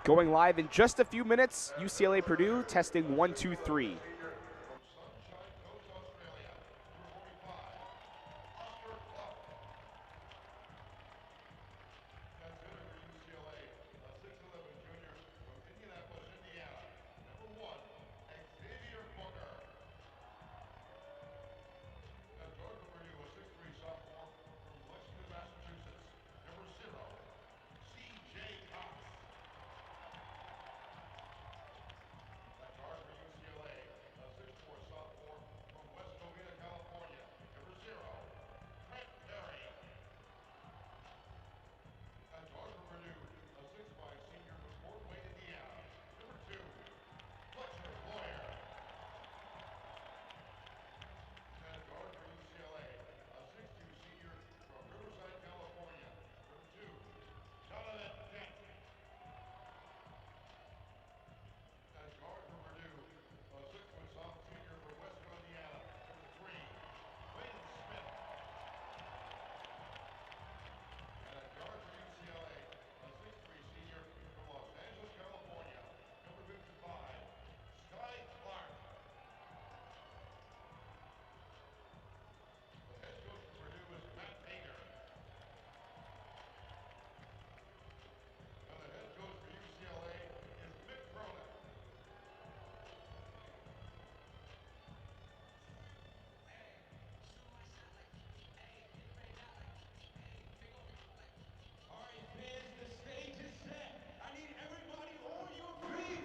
Going live in just a few minutes, UCLA Purdue testing 1, 2, 3.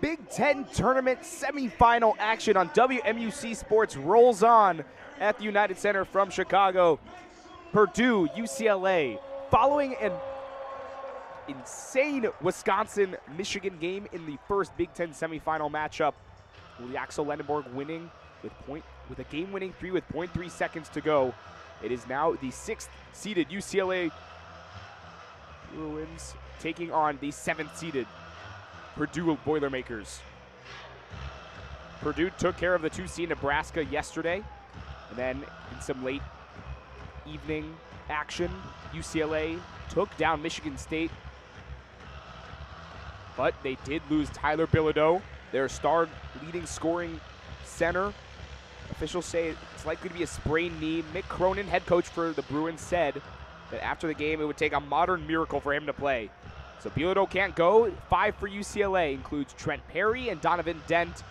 Big Ten tournament semifinal action on WMUC Sports rolls on at the United Center from Chicago. Purdue, UCLA, following an insane Wisconsin-Michigan game in the first Big Ten semifinal matchup. Axel Lendenborg winning with a game-winning three with 0.3 seconds to go. It is now the 6th-seeded UCLA Bruins taking on the 7th-seeded Purdue Boilermakers. Purdue took care of the 2-seed Nebraska yesterday, and then in some late evening action, UCLA took down Michigan State, but they did lose Tyler Bilodeau, their star leading scoring center. Officials say it's likely to be a sprained knee. Mick Cronin, head coach for the Bruins, said that after the game it would take a modern miracle for him to play. So Bilodeau can't go. 5 for UCLA includes Trent Perry and Donovan Dent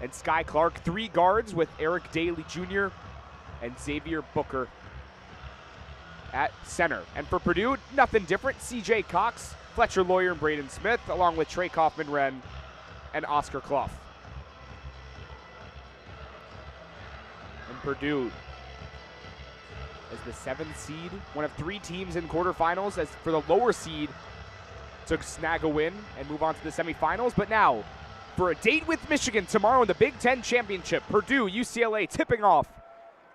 and Sky Clark. 3 guards with Eric Daly Jr. and Xavier Booker at center. And for Purdue, nothing different. CJ Cox, Fletcher Lawyer, and Braden Smith, along with Trey Kaufman-Renn and Oscar Clough. And Purdue as the 7th seed, one of 3 teams in quarterfinals, as for the lower seed to snag a win and move on to the semifinals. But now, for a date with Michigan tomorrow in the Big Ten Championship, Purdue, UCLA tipping off.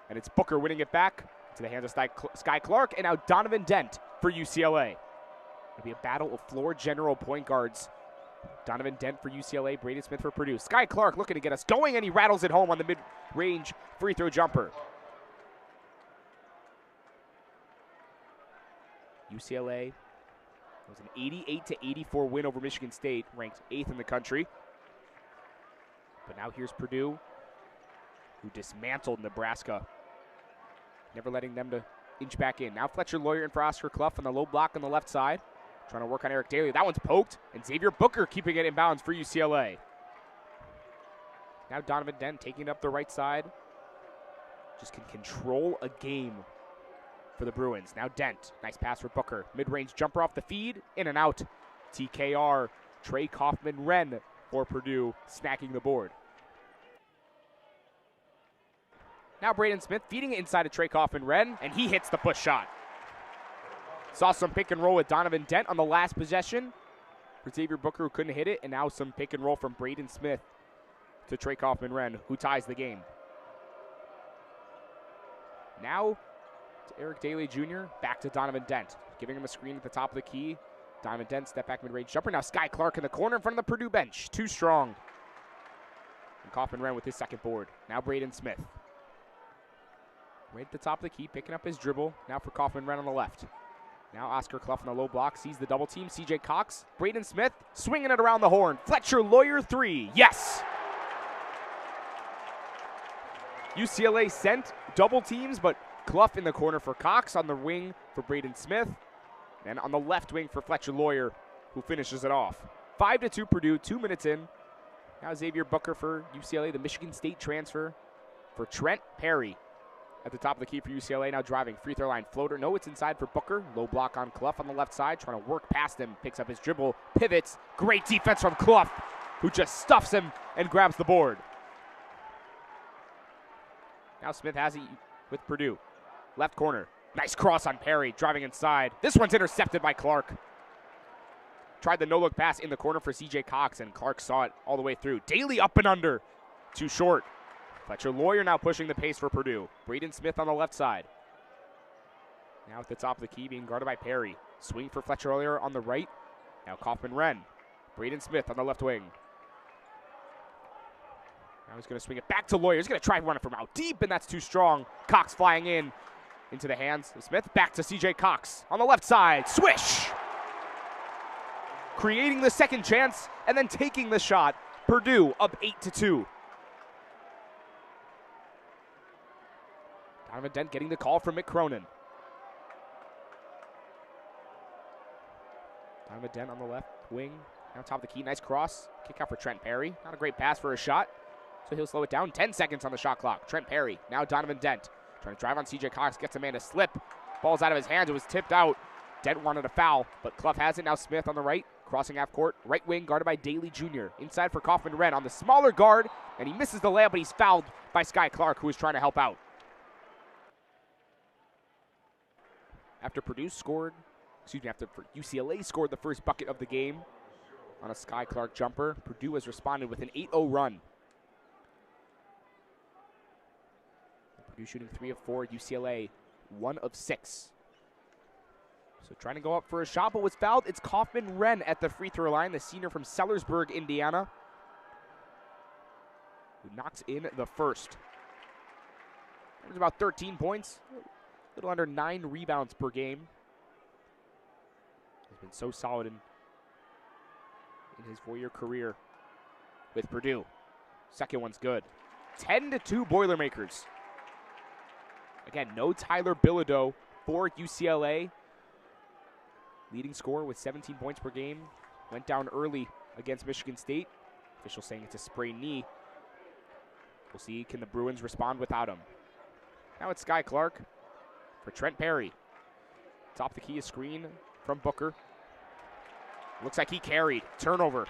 And it's Booker winning it back to the hands of Sky Clark, and now Donovan Dent for UCLA. It'll be a battle of floor general point guards. Donovan Dent for UCLA, Braden Smith for Purdue. Sky Clark looking to get us going, and he rattles it home on the mid-range free throw jumper. UCLA was an 88-84 win over Michigan State, ranked 8th in the country. But now here's Purdue, who dismantled Nebraska, never letting them to inch back in. Now Fletcher Lawyer in for Oscar Clough on the low block on the left side, trying to work on Eric Daly. That one's poked, and Xavier Booker keeping it in bounds for UCLA. Now Donovan Dent taking it up the right side. Just can control a game for the Bruins. Now Dent, nice pass for Booker. Mid-range jumper off the feed, in and out. TKR, Trey Kaufman-Renn for Purdue, snacking the board. Now Braden Smith feeding it inside of Trey Kaufman-Renn, and he hits the push shot. Saw some pick and roll with Donovan Dent on the last possession for Xavier Booker, who couldn't hit it, and now some pick and roll from Braden Smith to Trey Kaufman-Renn, who ties the game. Now to Eric Daly Jr., back to Donovan Dent, giving him a screen at the top of the key. Donovan Dent, step back mid-range jumper. Now Sky Clark in the corner in front of the Purdue bench. Too strong. And Kaufman-Renn with his second board. Now Braden Smith. Right at the top of the key, picking up his dribble. Now for Kaufman-Renn on the left. Now Oscar Clough on the low block, sees the double team. CJ Cox, Braden Smith, swinging it around the horn. Fletcher Lawyer 3, yes! UCLA sent double teams, but Clough in the corner for Cox, on the wing for Braden Smith, and on the left wing for Fletcher Lawyer, who finishes it off. 5-2 Purdue, 2 minutes in. Now Xavier Booker for UCLA, the Michigan State transfer for Trent Perry. At the top of the key for UCLA, now driving, free throw line floater. No, it's inside for Booker. Low block on Clough on the left side, trying to work past him. Picks up his dribble, pivots. Great defense from Clough, who just stuffs him and grabs the board. Now Smith has it with Purdue. Left corner, nice cross on Perry, driving inside. This one's intercepted by Clark. Tried the no-look pass in the corner for CJ Cox, and Clark saw it all the way through. Daly up and under, too short. Fletcher Lawyer now pushing the pace for Purdue. Braden Smith on the left side. Now at the top of the key, being guarded by Perry. Swing for Fletcher Lawyer on the right. Now Kaufman Wren. Braden Smith on the left wing. Now he's going to swing it back to Lawyer. He's going to try to run it from out deep, and that's too strong. Cox flying in into the hands of Smith. Back to CJ Cox on the left side. Swish! Creating the second chance and then taking the shot. Purdue up 8-2. Donovan Dent getting the call from Mick Cronin. Donovan Dent on the left wing. Now top of the key, nice cross. Kick out for Trent Perry. Not a great pass for a shot, so he'll slow it down. 10 seconds on the shot clock. Trent Perry, now Donovan Dent. Trying to drive on CJ Cox, gets a man to slip. Ball's out of his hands, it was tipped out. Dent wanted a foul, but Clough has it. Now Smith on the right, crossing half court. Right wing guarded by Daly Jr. Inside for Kaufman Wren on the smaller guard, and he misses the layup, but he's fouled by Sky Clark, who is trying to help out. After UCLA scored the first bucket of the game on a Sky Clark jumper, Purdue has responded with an 8-0 run. Purdue shooting 3 of 4, UCLA 1 of 6. So trying to go up for a shot, but was fouled. It's Kaufman Wren at the free throw line, the senior from Sellersburg, Indiana, who knocks in the first. It was about 13 points. A little under 9 rebounds per game. He's been so solid in his 4-year career with Purdue. Second one's good. 10-2 Boilermakers. Again, no Tyler Bilodeau for UCLA. Leading scorer with 17 points per game. Went down early against Michigan State. Official saying it's a sprained knee. We'll see, can the Bruins respond without him? Now it's Sky Clark for Trent Perry. Top of the key, a screen from Booker. Looks like he carried. Turnover.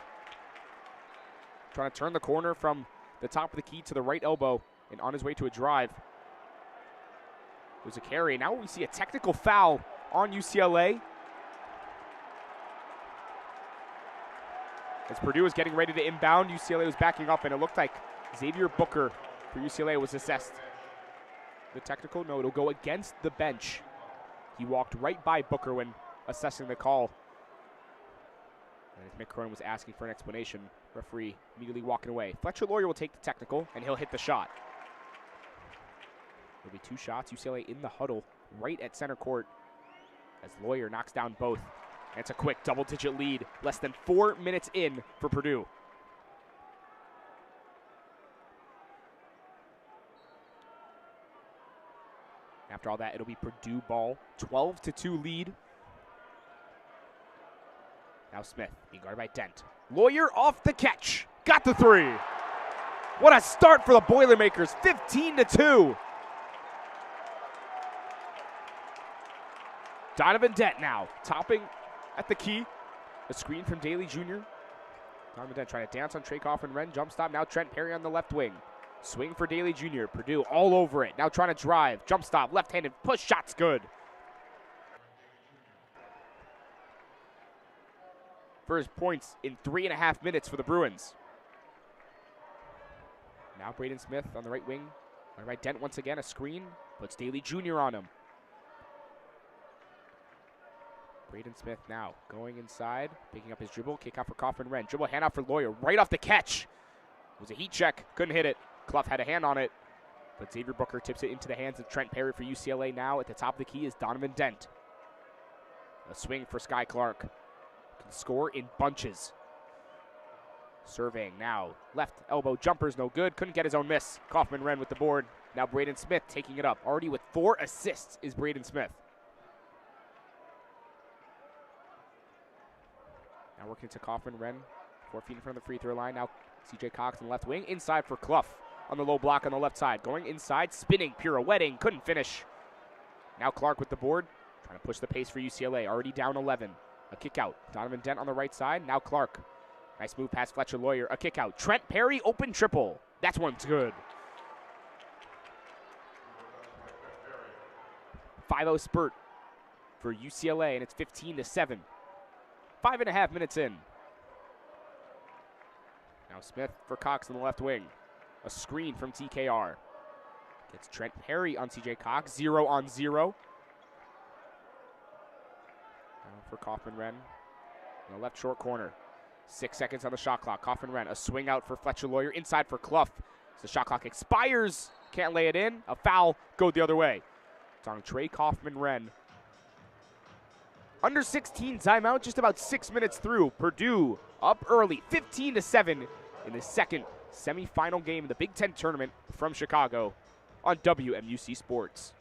Trying to turn the corner from the top of the key to the right elbow and on his way to a drive. It was a carry. Now we see a technical foul on UCLA. As Purdue was getting ready to inbound, UCLA was backing up, and it looked like Xavier Booker for UCLA was assessed. The technical, no, it'll go against the bench. He walked right by Booker when assessing the call. And as Mick Cronin was asking for an explanation, referee immediately walking away. Fletcher Lawyer will take the technical, and he'll hit the shot. There'll be 2 shots. UCLA in the huddle right at center court as Lawyer knocks down both. And it's a quick double-digit lead, less than 4 minutes in for Purdue. After all that, it'll be Purdue ball, 12-2 lead. Now Smith, being guarded by Dent. Lawyer off the catch, got the 3. What a start for the Boilermakers, 15-2. Donovan Dent now, topping at the key. A screen from Daly Jr. Donovan Dent trying to dance on Trey Kaufman Wren. Jump stop, now Trent Perry on the left wing. Swing for Daly Jr. Purdue all over it. Now trying to drive. Jump stop, left-handed push, shot's good. First points in 3.5 minutes for the Bruins. Now Braden Smith on the right wing. On the right, Dent once again, a screen. Puts Daly Jr. on him. Braden Smith now going inside, picking up his dribble, kick out for Kaufman Wren. Dribble handoff for Lawyer, right off the catch. It was a heat check, couldn't hit it. Clough had a hand on it, but Xavier Booker tips it into the hands of Trent Perry for UCLA. Now at the top of the key is Donovan Dent. A swing for Sky Clark. Can score in bunches. Surveying now. Left elbow jumper's no good. Couldn't get his own miss. Kaufman Wren with the board. Now Braden Smith taking it up. Already with 4 assists is Braden Smith. Now working to Kaufman Wren. 4 feet in front of the free throw line. Now CJ Cox on the left wing. Inside for Clough on the low block on the left side. Going inside, spinning, pirouetting. Couldn't finish. Now Clark with the board. Trying to push the pace for UCLA. Already down 11. A kick out. Donovan Dent on the right side. Now Clark. Nice move past Fletcher Lawyer. A kick out. Trent Perry, open triple. That one's good. 5-0 spurt for UCLA, and it's 15-7. 5.5 minutes in. Now Smith for Cox on the left wing. A screen from TKR. Gets Trent Perry on CJ Cox. 0 on 0. Now for Kaufman Wren. In the left short corner. 6 seconds on the shot clock. Kaufman Wren. A swing out for Fletcher Lawyer. Inside for Clough. As the shot clock expires. Can't lay it in. A foul. Go the other way. It's on Trey Kaufman Wren. Under 16 timeout. Just about 6 minutes through. Purdue up early. 15-7 in the second semifinal game of the Big Ten tournament from Chicago on WMUC Sports.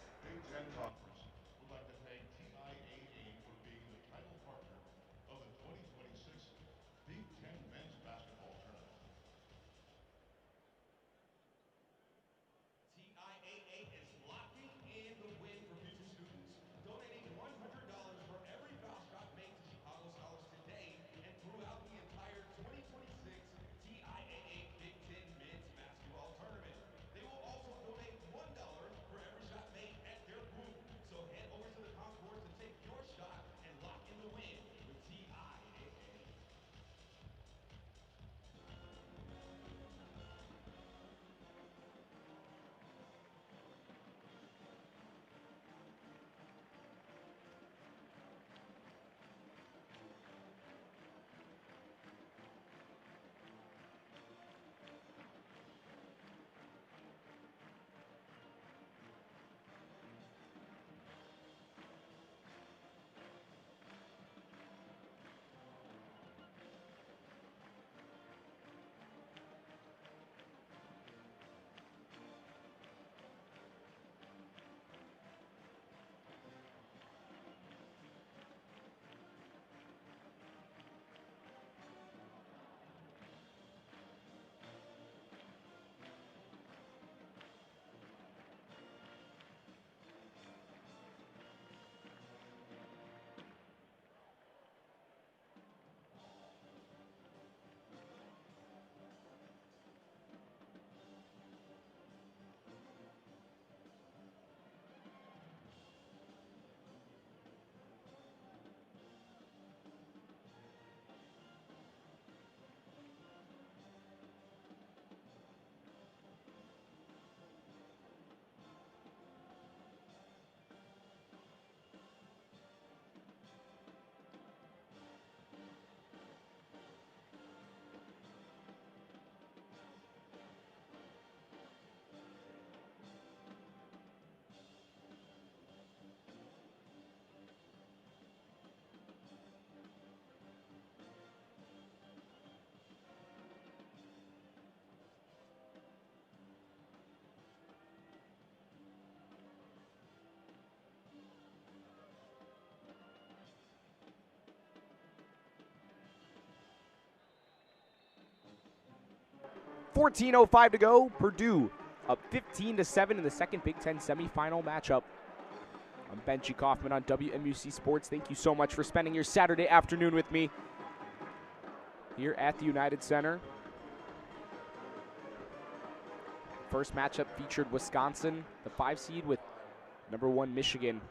.14:05 to go. Purdue up 15-7 in the second Big Ten semifinal matchup. I'm Benji Kaufman on WMUC Sports. Thank you so much for spending your Saturday afternoon with me here at the United Center. First matchup featured Wisconsin, the 5 seed, with number 1 Michigan.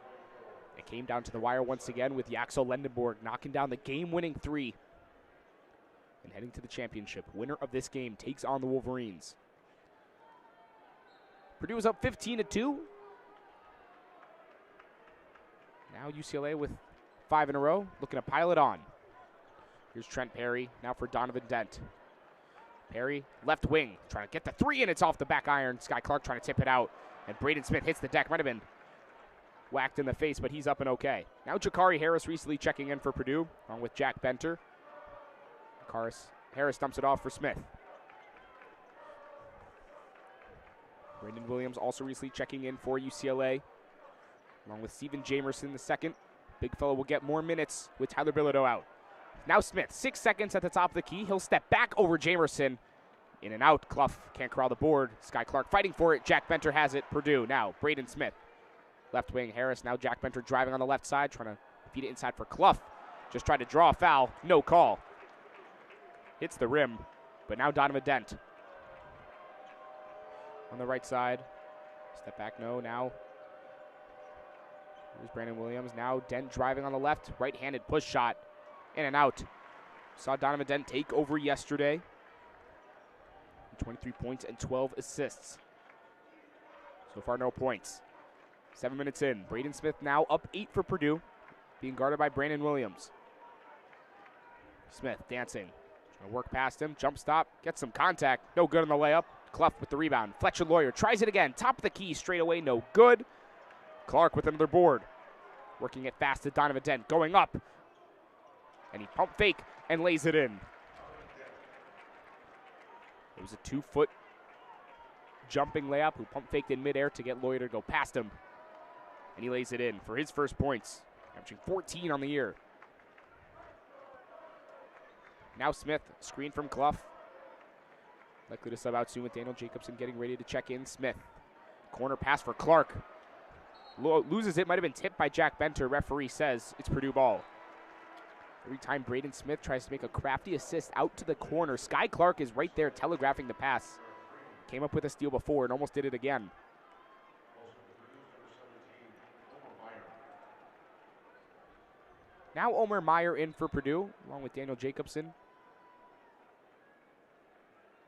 It came down to the wire once again with Yaxel Lendenborg knocking down the game-winning 3 and heading to the championship. Winner of this game takes on the Wolverines. Purdue is up 15-2. Now UCLA with 5 in a row, looking to pile it on. Here's Trent Perry, now for Donovan Dent. Perry, left wing, trying to get the 3, and it's off the back iron. Sky Clark trying to tip it out, and Braden Smith hits the deck. Might have been whacked in the face, but he's up and okay. Now Jakari Harris recently checking in for Purdue, along with Jack Benter. Harris dumps it off for Smith. Brandon Williams also recently checking in for UCLA, along with Steven Jamerson II. Big fella will get more minutes with Tyler Bilodeau out. Now Smith, 6 seconds at the top of the key. He'll step back over Jamerson. In and out. Clough can't corral the board. Sky Clark fighting for it. Jack Benter has it. Purdue now. Braden Smith. Left wing Harris. Now Jack Benter driving on the left side, trying to feed it inside for Clough. Just tried to draw a foul. No call. Hits the rim. But now Donovan Dent. On the right side. Step back. No. Now. Here's Brandon Williams. Now Dent driving on the left. Right-handed push shot. In and out. Saw Donovan Dent take over yesterday. 23 points and 12 assists. So far, no points. 7 minutes in. Braden Smith now up 8 for Purdue, being guarded by Brandon Williams. Smith dancing. Trying to work past him. Jump stop. Gets some contact. No good on the layup. Clough with the rebound. Fletcher Lawyer tries it again. Top of the key. Straight away. No good. Clark with another board. Working it fast to Donovan Dent. Going up. And he pump fake and lays it in. It was a 2-foot jumping layup who pump faked in midair to get Lawyer to go past him. And he lays it in for his first points, averaging 14 on the year. Now Smith, screen from Clough. Likely to sub out soon with Daniel Jacobson getting ready to check in. Smith, corner pass for Clark. Loses it, might have been tipped by Jack Benter. Referee says it's Purdue ball. Every time Braden Smith tries to make a crafty assist out to the corner, Sky Clark is right there telegraphing the pass. Came up with a steal before and almost did it again. Now Omer Meyer in for Purdue, along with Daniel Jacobson.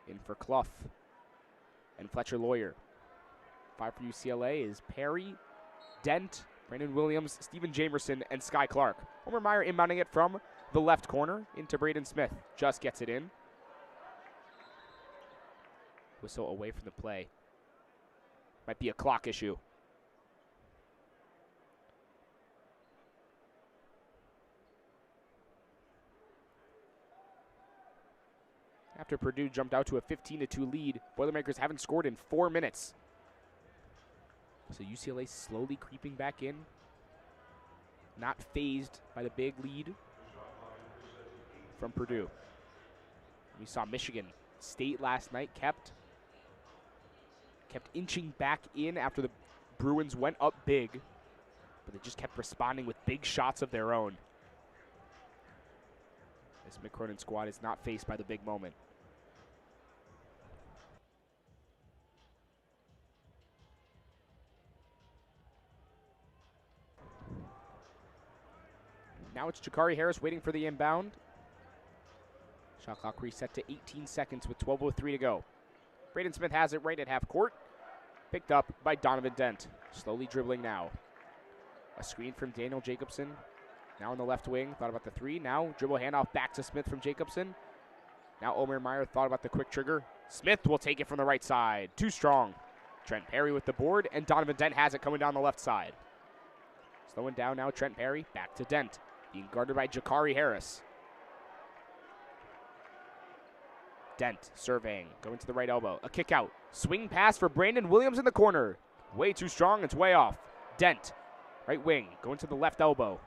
In for Clough and Fletcher Lawyer. 5 for UCLA is Perry, Dent, Brandon Williams, Steven Jamerson, and Sky Clark. Omer Meyer inbounding it from the left corner into Braden Smith. Just gets it in. Whistle away from the play. Might be a clock issue. After Purdue jumped out to a 15-2 lead, Boilermakers haven't scored in 4 minutes. So UCLA slowly creeping back in. Not phased by the big lead from Purdue. We saw Michigan State last night kept inching back in after the Bruins went up big, but they just kept responding with big shots of their own. This Mick Cronin squad is not faced by the big moment. Now it's Jakari Harris waiting for the inbound. Shot clock reset to 18 seconds with 12:03 to go. Braden Smith has it right at half court. Picked up by Donovan Dent. Slowly dribbling now. A screen from Daniel Jacobson. Now on the left wing. Thought about the three. Now dribble handoff back to Smith from Jacobson. Now Omer Meyer thought about the quick trigger. Smith will take it from the right side. Too strong. Trent Perry with the board. And Donovan Dent has it coming down the left side. Slowing down now Trent Perry. Back to Dent. Being guarded by Jakari Harris. Dent surveying, going to the right elbow. A kick out. Swing pass for Brandon Williams in the corner. Way too strong, it's way off. Dent, right wing, going to the left elbow.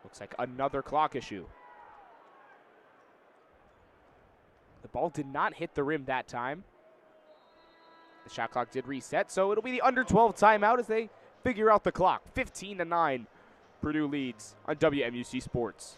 Looks like another clock issue. The ball did not hit the rim that time. The shot clock did reset, so it'll be the under 12 timeout as they figure out the clock. 15-9, Purdue leads on WMUC Sports.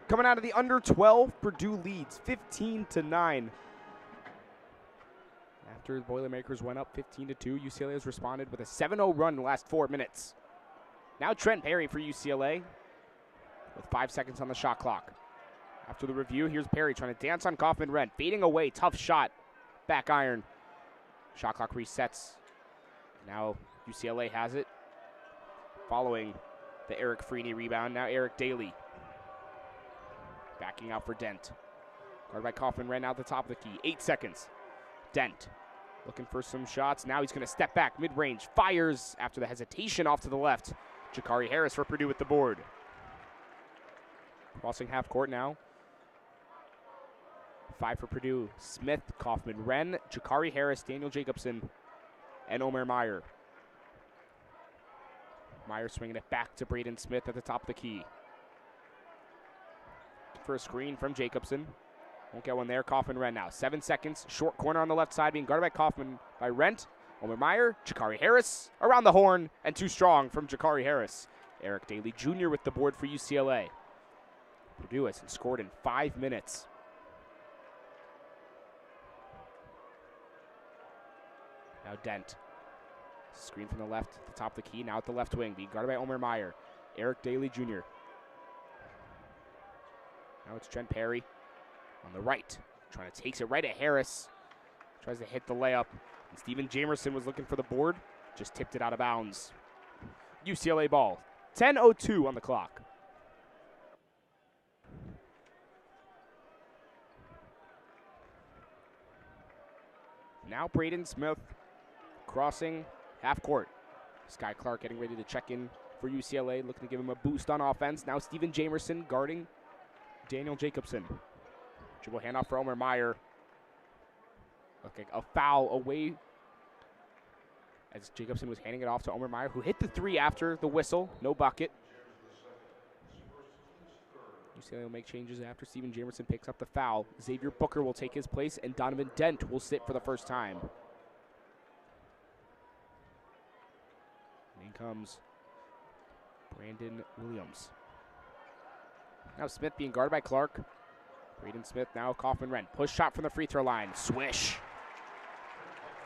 coming out of the under 12. Purdue leads 15-9. After the Boilermakers went up 15-2, UCLA has responded with a 7-0 run in the last 4 minutes. Now Trent Perry for UCLA with 5 seconds on the shot clock. After the review, here's Perry trying to dance on Kaufman Wren. Fading away, tough shot. Back iron. Shot clock resets. Now UCLA has it. Following the Eric Freeney rebound, now Eric Daly. Backing out for Dent. Guarded by Kaufman Wren out the top of the key. 8 seconds. Dent looking for some shots. Now he's going to step back, mid-range. Fires after the hesitation off to the left. Jakari Harris for Purdue with the board. Crossing half court now. 5 for Purdue. Smith, Kaufman Wren, Jakari Harris, Daniel Jacobson, and Omer Meyer. Meyer swinging it back to Braden Smith at the top of the key. For a screen from Jacobson. Won't get one there. Kaufman Wren now. 7 seconds. Short corner on the left side being guarded by Kaufman by Rent. Omer Meyer, Jakari Harris around the horn, and too strong from Jakari Harris. Eric Daly Jr. with the board for UCLA. Purdue has scored in 5 minutes. Now Dent. Screen from the left at the top of the key. Now at the left wing, being guarded by Omer Meyer. Eric Daly Jr. Now it's Trent Perry on the right. Trying to takes it right at Harris. Tries to hit the layup. And Steven Jamerson was looking for the board. Just tipped it out of bounds. UCLA ball. 10:02 on the clock. Now Braden Smith crossing half court. Sky Clark getting ready to check in for UCLA, looking to give him a boost on offense. Now Steven Jamerson guarding Daniel Jacobson. Dribble handoff for Omer Meyer. Okay, a foul away as Jacobson was handing it off to Omer Meyer, who hit the three after the whistle. No bucket. UCLA will make changes after Steven Jamerson picks up the foul. Xavier Booker will take his place, and Donovan Dent will sit for the first time. In comes Brandon Williams. Now Smith being guarded by Clark. Braden Smith now Kaufman Wren. Push shot from the free throw line. Swish.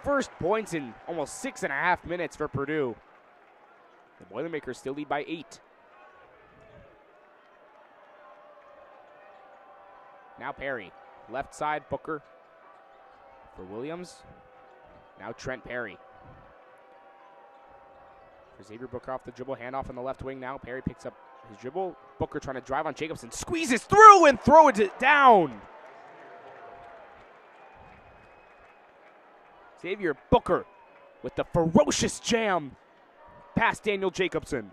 First points in almost 6.5 minutes for Purdue. The Boilermakers still lead by 8. Now Perry. Left side, Booker for Williams. Now Trent Perry. For Xavier Booker off the dribble. Handoff on the left wing now. Perry picks up his dribble. Booker trying to drive on Jacobson. Squeezes through and throws it down. Xavier Booker with the ferocious jam past Daniel Jacobson.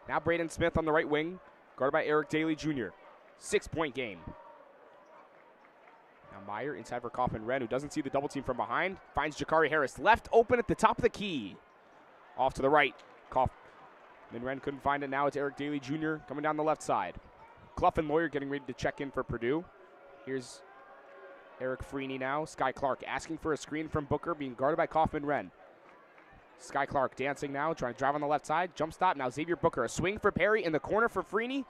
Now Braden Smith on the right wing, guarded by Eric Daly Jr. 6-point game. Now Meyer inside for Kaufman Wren, who doesn't see the double team from behind. Finds Jakari Harris left open at the top of the key. Off to the right. Kaufman Wren couldn't find it. Now it's Eric Daly Jr. coming down the left side. Clough and Lawyer getting ready to check in for Purdue. Here's Eric Freeney now. Sky Clark asking for a screen from Booker, being guarded by Kaufman Wren. Sky Clark dancing now, trying to drive on the left side. Jump stop. Now Xavier Booker. A swing for Perry in the corner for Freeney.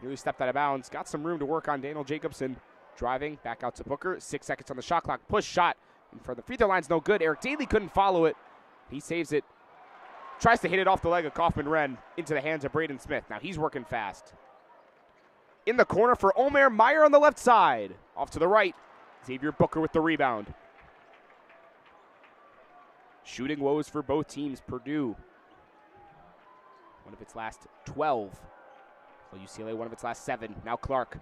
Nearly stepped out of bounds. Got some room to work on Daniel Jacobson. Driving back out to Booker. 6 seconds on the shot clock. Push shot in front of the free throw line's no good. Eric Daly couldn't follow it. He saves it. Tries to hit it off the leg of Kaufman Wren into the hands of Braden Smith. Now he's working fast. In the corner for Omer Meyer on the left side. Off to the right. Xavier Booker with the rebound. Shooting woes for both teams. Purdue, one of its last 12. Well, UCLA, one of its last 7. Now Clark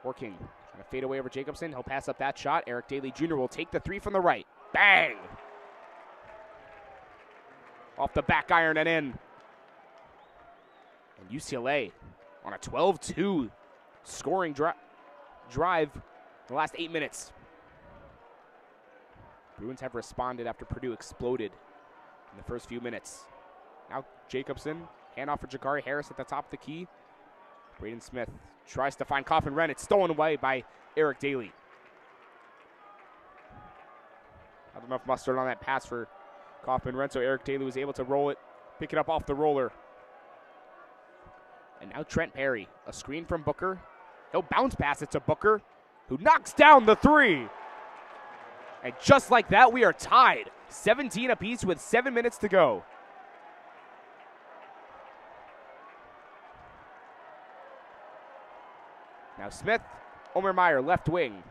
working. Trying to fade away over Jacobson. He'll pass up that shot. Eric Daly Jr. will take the 3 from the right. Bang! Off the back iron and in. And UCLA on a 12-2 scoring drive in the last 8 minutes. Bruins have responded after Purdue exploded in the first few minutes. Now Jacobson, handoff for Jakari Harris at the top of the key. Braden Smith tries to find Kaufman Wren. It's stolen away by Eric Daly. Not enough mustard on that pass for Kaufman Wren, so Eric Daly was able to roll it, pick it up off the roller. And now Trent Perry, a screen from Booker. No bounce pass, it's a Booker who knocks down the three. And just like that, we are tied. 17 apiece with 7 minutes to go. Now Smith, Omer Meyer, left wing.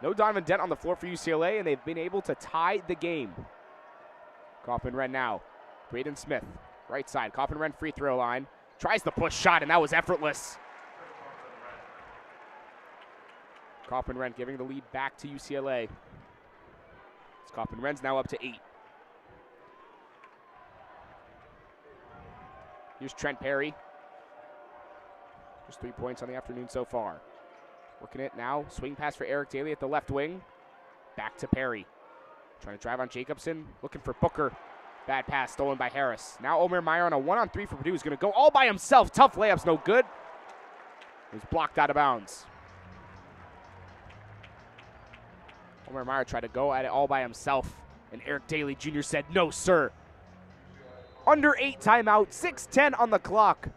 No Donovan Dent on the floor for UCLA, and they've been able to tie the game. Kaufman-Renn now. Braden Smith, right side. Kaufman-Renn free throw line. Tries the push shot, and that was effortless. Kaufman-Renn giving the lead back to UCLA. Kaufman-Renn's now up to 8. Here's Trent Perry. Just 3 points on the afternoon so far. Working it now. Swing pass for Eric Daly at the left wing. Back to Perry. Trying to drive on Jacobson. Looking for Booker. Bad pass stolen by Harris. Now Omer Meyer on a 1-on-3 for Purdue. He's going to go all by himself. Tough layups, no good. He was blocked out of bounds. Omer Meyer tried to go at it all by himself. And Eric Daly Jr. said, no, sir. Under 8 timeout. 6:10 on the clock.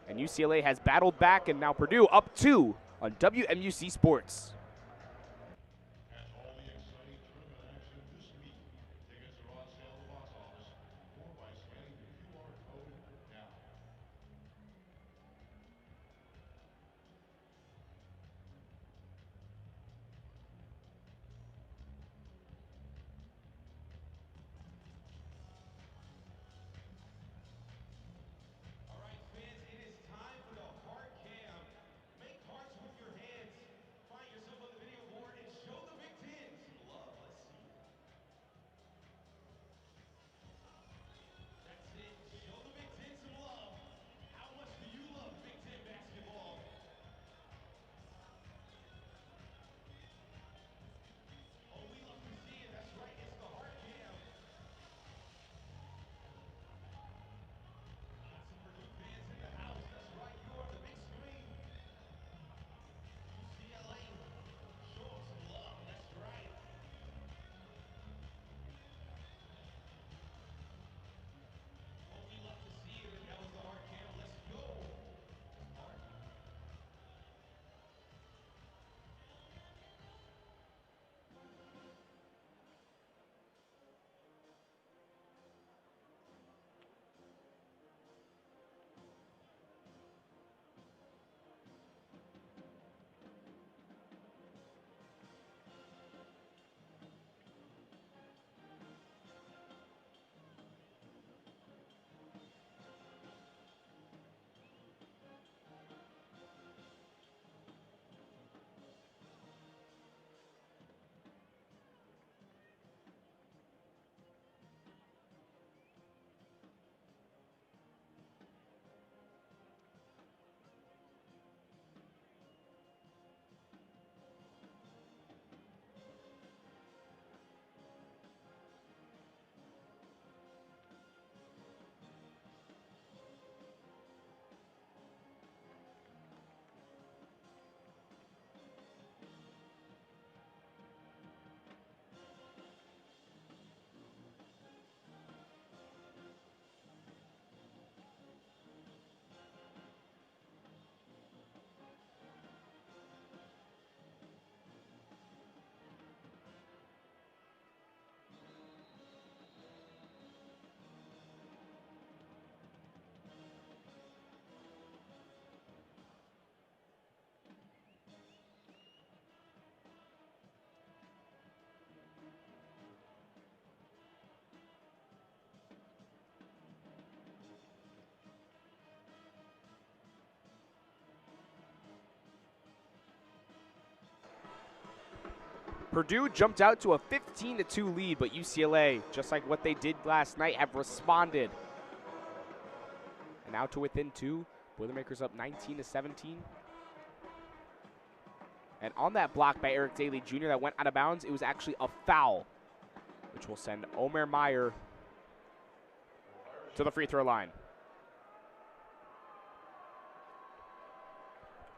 And UCLA has battled back, and now Purdue up 2 on WMUC Sports. Purdue jumped out to a 15-2 lead, but UCLA, just like what they did last night, have responded. And now to within 2, Boilermakers up 19-17. And on that block by Eric Daly Jr. that went out of bounds, it was actually a foul, which will send Omer Meyer to the free throw line.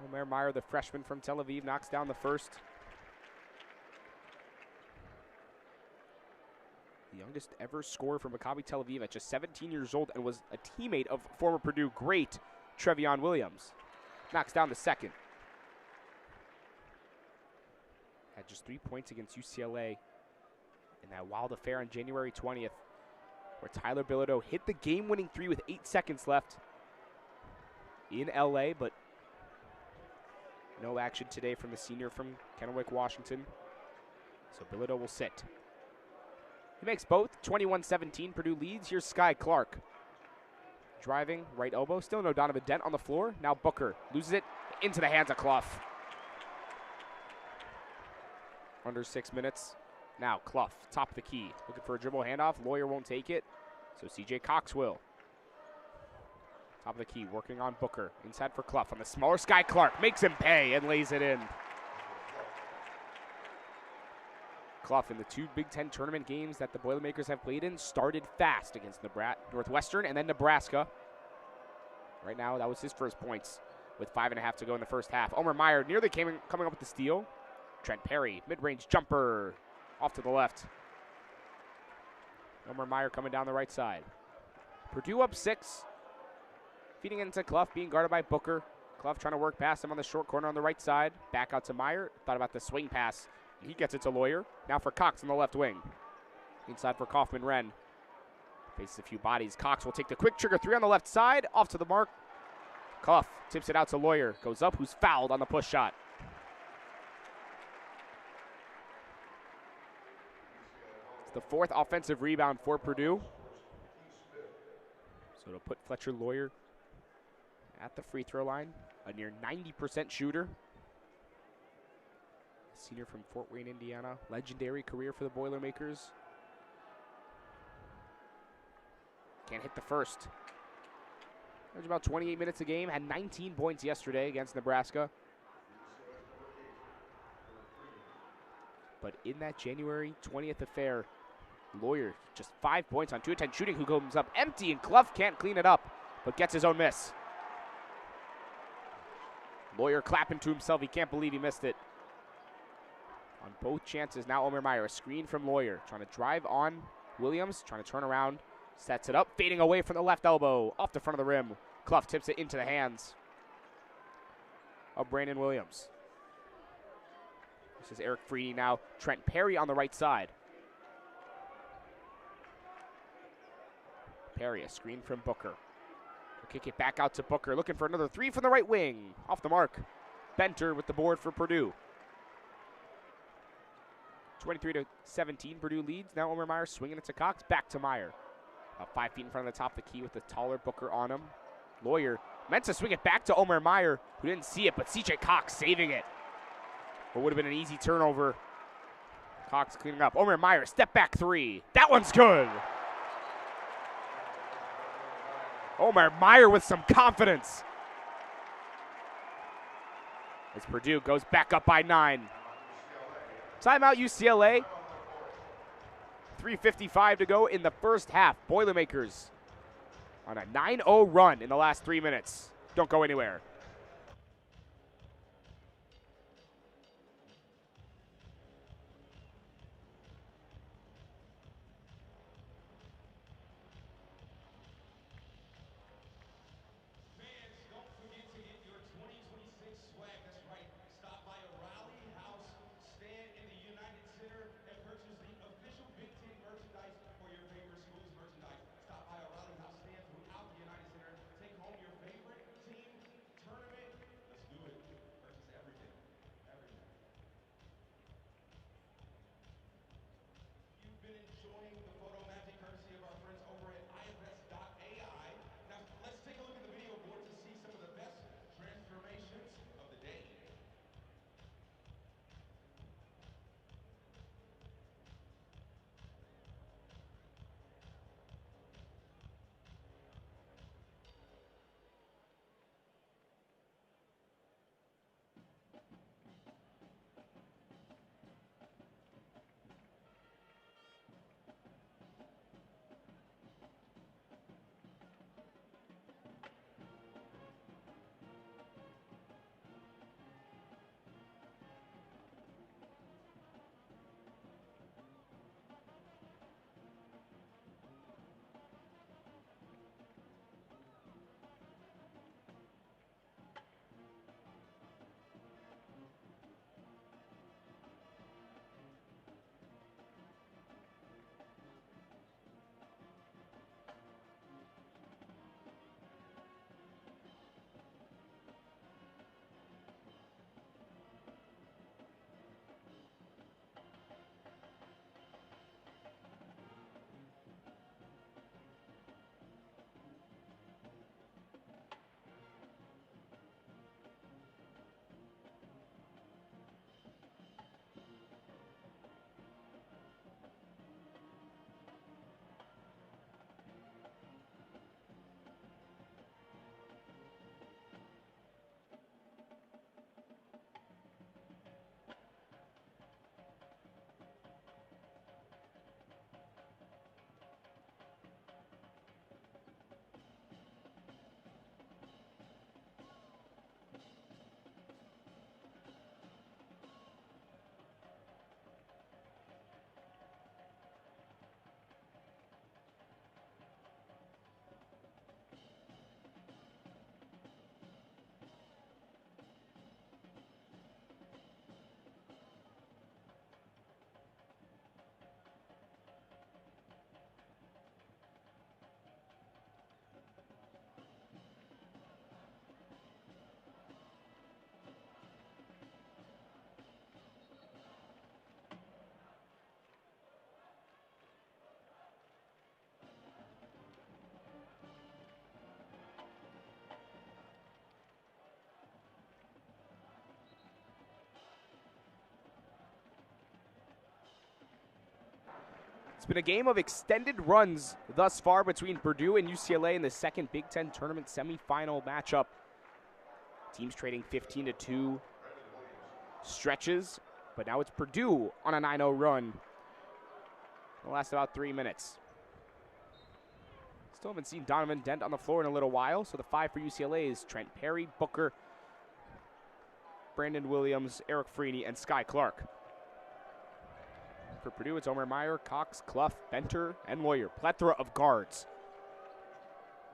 Omer Meyer, the freshman from Tel Aviv, knocks down the first. the youngest ever scorer for Maccabi Tel Aviv at just 17 years old and was a teammate of former Purdue great Trevion Williams. Knocks down the second. Had just 3 points against UCLA in that wild affair on January 20th, where Tyler Bilodeau hit the game-winning three with 8 seconds left in LA, but no action today from the senior from Kennewick, Washington. So Bilodeau will sit. He makes both. 21-17, Purdue leads. Here's Sky Clark. Driving, right elbow. Still no Donovan Dent on the floor. Now Booker loses it into the hands of Clough. Under 6 minutes. Now Clough, top of the key. Looking for a dribble handoff. Lawyer won't take it, so CJ Cox will. Top of the key, working on Booker. Inside for Clough on the smaller Sky Clark. Makes him pay and lays it in. Clough in the 2 Big Ten tournament games that the Boilermakers have played in started fast against Northwestern and then Nebraska. Right now, that was his first points with 5.5 to go in the first half. Omer Meyer nearly coming up with the steal. Trent Perry, mid-range jumper off to the left. Omer Meyer coming down the right side. Purdue up 6. Feeding into Clough, being guarded by Booker. Clough trying to work past him on the short corner on the right side. Back out to Meyer. Thought about the swing pass. He gets it to Lawyer. Now for Cox on the left wing. Inside for Kaufman Wren. Faces a few bodies. Cox will take the quick trigger 3 on the left side. Off to the mark. Clough tips it out to Lawyer. Goes up, who's fouled on the push shot. It's the 4th offensive rebound for Purdue. So it'll put Fletcher Lawyer at the free throw line. A near 90% shooter. Senior from Fort Wayne, Indiana. Legendary career for the Boilermakers. Can't hit the first. There's about 28 minutes a game. Had 19 points yesterday against Nebraska. But in that January 20th affair, Lawyer just 5 points on 2 of 10 shooting, who comes up empty, and Clough can't clean it up, but gets his own miss. Lawyer clapping to himself. He can't believe he missed it. On both chances, now Omer Meyer, a screen from Lawyer, trying to drive on Williams, trying to turn around, sets it up, fading away from the left elbow, off the front of the rim. Clough tips it into the hands of Brandon Williams. This is Eric Freedy now. Trent Perry on the right side. Perry, a screen from Booker. He'll kick it back out to Booker, looking for another 3 from the right wing. Off the mark. Benter with the board for Purdue. 23-17, Purdue leads. Now Omer Meyer swinging it to Cox. Back to Meyer. About 5 feet in front of the top of the key with the taller Booker on him. Lawyer meant to swing it back to Omer Meyer, who didn't see it, but CJ Cox saving it. What would have been an easy turnover. Cox cleaning up. Omer Meyer, step back 3. That one's good. Omer Meyer with some confidence. As Purdue goes back up by 9. Timeout UCLA. 3:55 to go in the first half. Boilermakers on a 9-0 run in the last 3 minutes. Don't go anywhere. It's been a game of extended runs thus far between Purdue and UCLA in the second Big Ten tournament semifinal matchup. Teams trading 15-2 stretches, but now it's Purdue on a 9-0 run. It'll last about 3 minutes. Still haven't seen Donovan Dent on the floor in a little while, so the 5 for UCLA is Trent Perry, Booker, Brandon Williams, Eric Freeney, and Sky Clark. For Purdue, it's Omer Meyer, Cox, Clough, Benter, and Lawyer. Plethora of guards.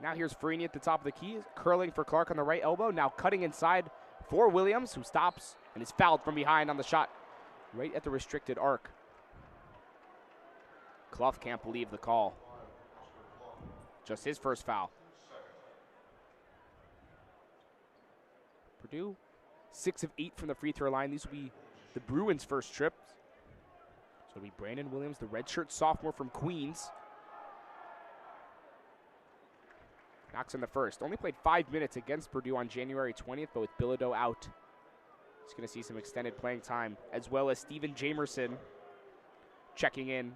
Now here's Freeney at the top of the key, curling for Clark on the right elbow. Now cutting inside for Williams, who stops and is fouled from behind on the shot right at the restricted arc. Clough can't believe the call. Just his first foul. Purdue, 6 of 8 from the free throw line. These will be the Bruins' first trip. So it'll be Brandon Williams, the redshirt sophomore from Queens. Knocks in the first. Only played 5 minutes against Purdue on January 20th, but with Bilodeau out, he's going to see some extended playing time, as well as Steven Jamerson checking in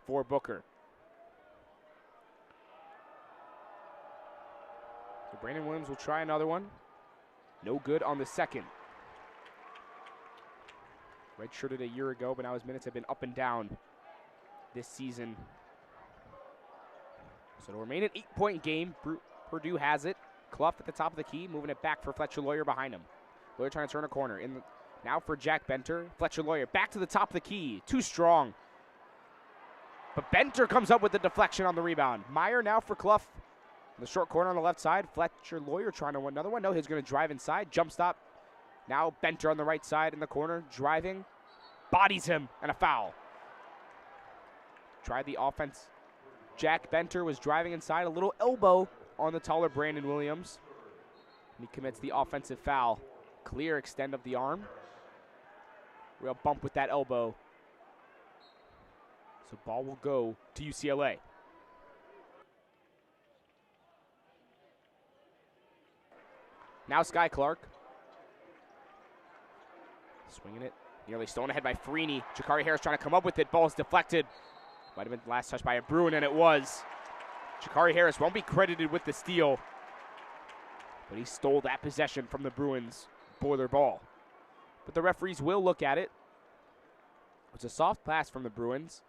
for Booker. So Brandon Williams will try another one. No good on the second. Redshirted a year ago, but now his minutes have been up and down this season. So it'll remain an 8-point game. Purdue has it. Clough at the top of the key, moving it back for Fletcher Lawyer behind him. Lawyer trying to turn a corner. Now for Jack Benter. Fletcher Lawyer back to the top of the key. Too strong. But Benter comes up with the deflection on the rebound. Meyer now for Clough. In the short corner on the left side. Fletcher Lawyer trying to win another one. No, he's going to drive inside. Jump stop. Now Benter on the right side in the corner. Driving. Bodies him. And a foul. Tried the offense. Jack Benter was driving inside. A little elbow on the taller Brandon Williams. And he commits the offensive foul. Clear extend of the arm. Real bump with that elbow. So ball will go to UCLA. Now Sky Clark. Swinging it. Nearly stolen ahead by Freeney. Jacari Harris trying to come up with it. Ball is deflected. Might have been the last touch by a Bruin, and it was. Jacari Harris won't be credited with the steal, but he stole that possession from the Bruins. Boiler ball. But the referees will look at it. It's a soft pass from the Bruins.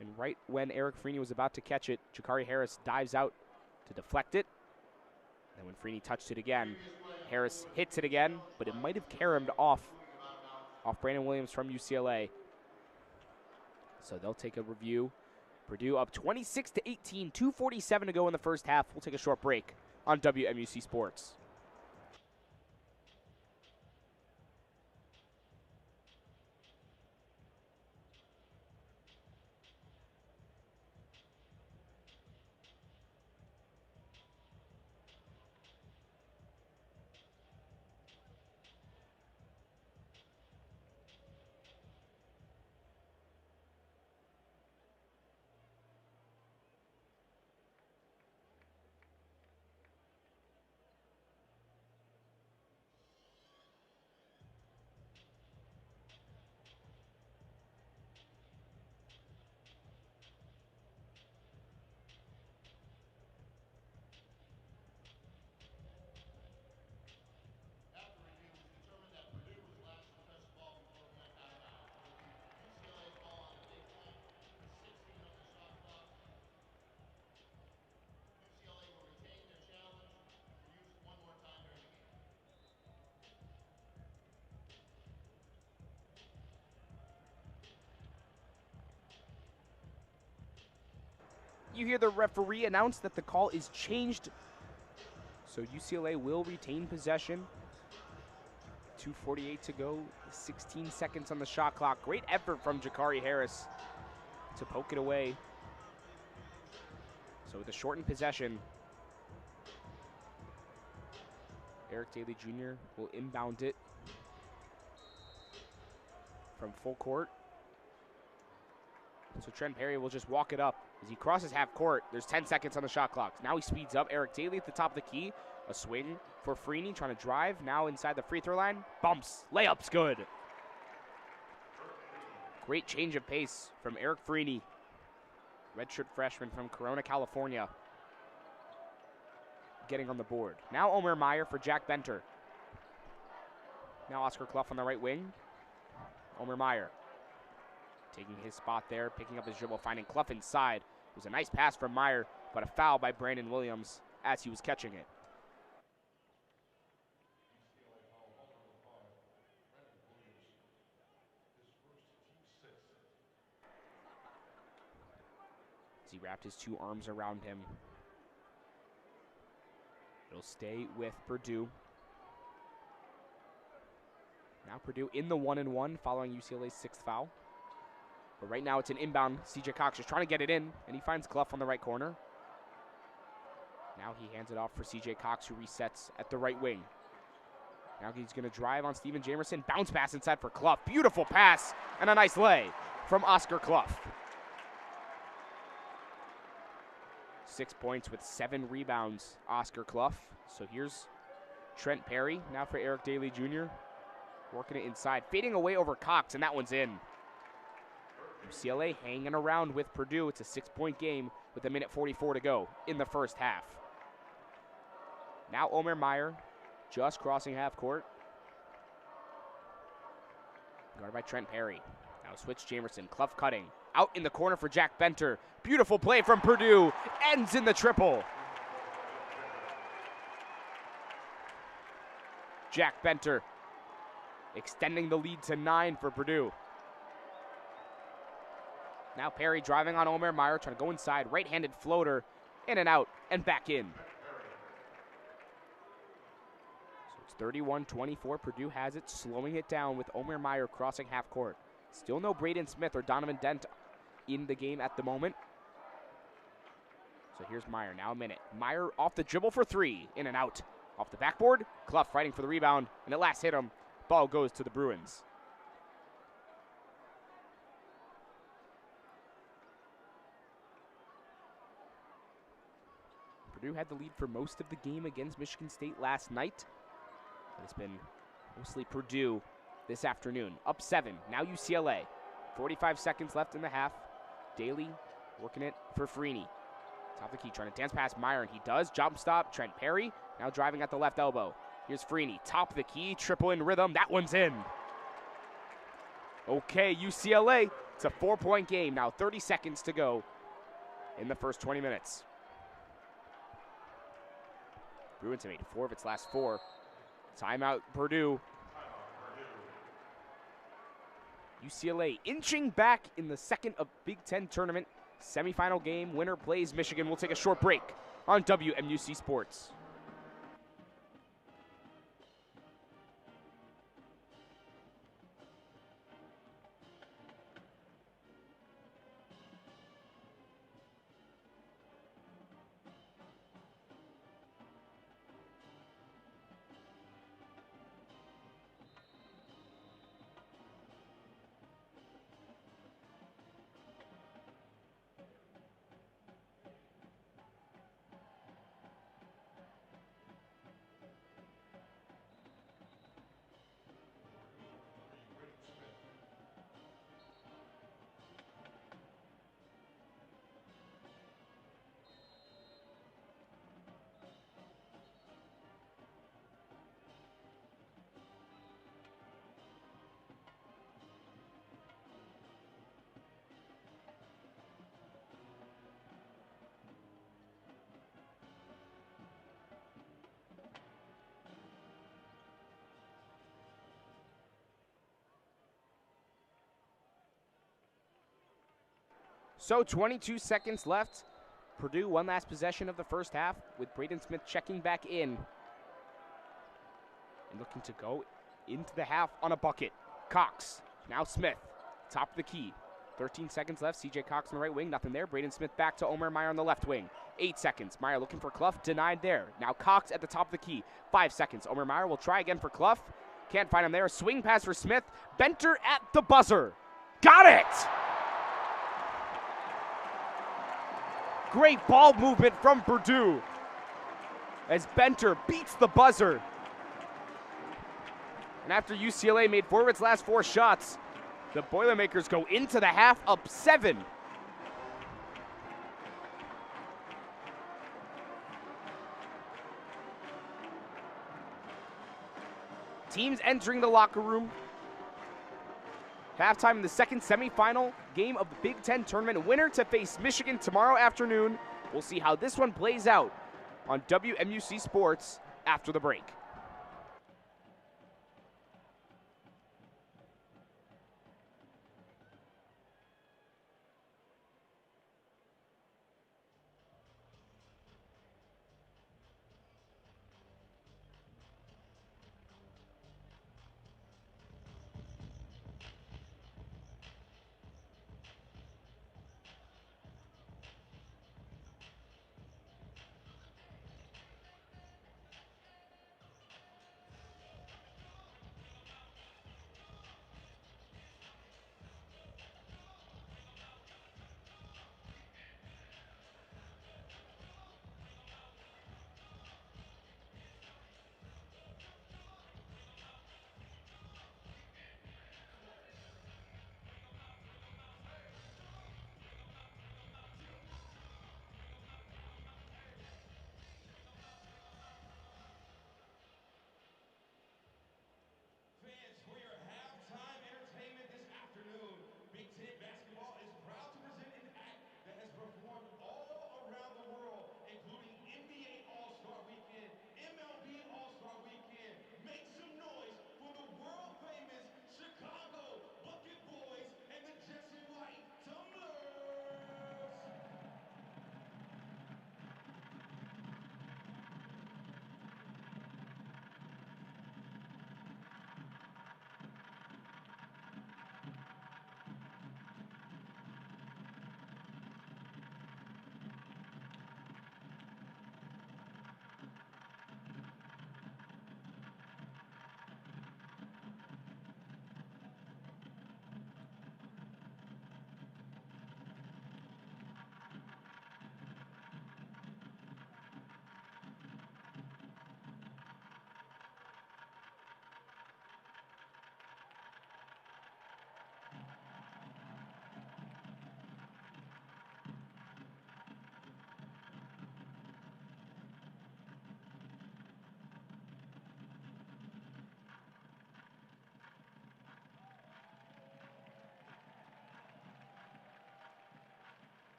And right when Eric Freeney was about to catch it, Jacari Harris dives out to deflect it. And when Freeney touched it again, Harris hits it again, but it might have caromed off Brandon Williams from UCLA. So they'll take a review. Purdue up 26-18, 2:47 to go in the first half. We'll take a short break on WMUC Sports. You hear the referee announce that the call is changed. So UCLA will retain possession. 2:48 to go, 16 seconds on the shot clock. Great effort from Jacari Harris to poke it away. So with a shortened possession, Eric Daly Jr. will inbound it from full court. So Trent Perry will just walk it up. As he crosses half court, there's 10 seconds on the shot clock. Now he speeds up. Eric Daly at the top of the key. A swing for Freeney, trying to drive. Now inside the free throw line. Bumps. Layup's good. Great change of pace from Eric Freeney. redshirt freshman from Corona, California, getting on the board. Now Omer Meyer for Jack Benter. Now Oscar Clough on the right wing. Omer Meyer taking his spot there, picking up his dribble, finding Clough inside. It was a nice pass from Meyer, but a foul by Brandon Williams as he was catching it. As he wrapped his two arms around him. It'll stay with Purdue. Now Purdue in the 1-and-1 following UCLA's 6th foul. But right now it's an inbound. CJ Cox just trying to get it in, and he finds Clough on the right corner. Now he hands it off for CJ Cox, who resets at the right wing. Now he's going to drive on Steven Jamerson. Bounce pass inside for Clough. Beautiful pass and a nice lay from Oscar Clough. 6 points with 7 rebounds, Oscar Clough. So here's Trent Perry, now for Eric Daly Jr. Working it inside, fading away over Cox, and that one's in. UCLA hanging around with Purdue. It's a 6-point game with 1:44 to go in the first half. Now Omer Meyer just crossing half court. Guarded by Trent Perry. Now switch Jamerson, Clough cutting. Out in the corner for Jack Benter. Beautiful play from Purdue. Ends in the triple. Jack Benter extending the lead to 9 for Purdue. Now Perry driving on Omer Meyer, trying to go inside. Right-handed floater, in and out, and back in. So it's 31-24. Purdue has it, slowing it down with Omer Meyer crossing half court. Still no Braden Smith or Donovan Dent in the game at the moment. So here's Meyer, now a minute. Meyer off the dribble for 3, in and out. Off the backboard, Clough fighting for the rebound, and at last hit him. Ball goes to the Bruins. Purdue had the lead for most of the game against Michigan State last night. It's been mostly Purdue this afternoon. Up 7, now UCLA. 45 seconds left in the half. Daly working it for Freeney. Top of the key, trying to dance past Meyer, and he does. Jump stop, Trent Perry, now driving at the left elbow. Here's Freeney, top of the key, triple in rhythm. That one's in. Okay, UCLA, it's a 4-point game. Now 30 seconds to go in the first 20 minutes. Bruins have made 4 of its last 4. Timeout, Purdue. UCLA inching back in the second of Big Ten tournament. Semifinal game, winner plays Michigan. We'll take a short break on WMUC Sports. So 22 seconds left. Purdue one last possession of the first half with Braden Smith checking back in. And looking to go into the half on a bucket. Cox, now Smith, top of the key. 13 seconds left, CJ Cox on the right wing, nothing there. Braden Smith back to Omer Meyer on the left wing. 8 seconds, Meyer looking for Clough, denied there. Now Cox at the top of the key. 5 seconds, Omer Meyer will try again for Clough. Can't find him there, swing pass for Smith. Benter at the buzzer, got it! Great ball movement from Purdue as Benter beats the buzzer. And after UCLA made 4 of its last 4 shots, the Boilermakers go into the half up 7. teams entering the locker room. Halftime in the second semifinal game of the Big Ten tournament. Winner to face Michigan tomorrow afternoon. We'll see how this one plays out on WMUC Sports after the break.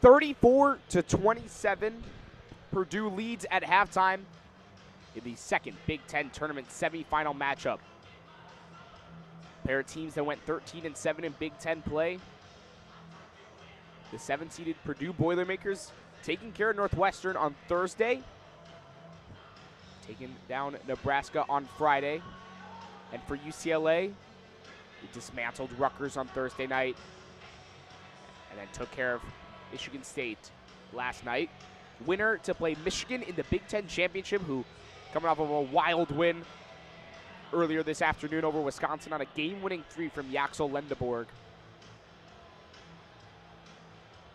34-27. Purdue leads at halftime in the second Big Ten tournament semifinal matchup. Pair of teams that went 13-7 in Big Ten play. The 7-seeded Purdue Boilermakers taking care of Northwestern on Thursday, taking down Nebraska on Friday. And for UCLA, we dismantled Rutgers on Thursday night and then took care of Michigan State last night. Winner to play Michigan in the Big Ten Championship, who coming off of a wild win earlier this afternoon over Wisconsin on a game-winning 3 from Yaxel Lendeborg.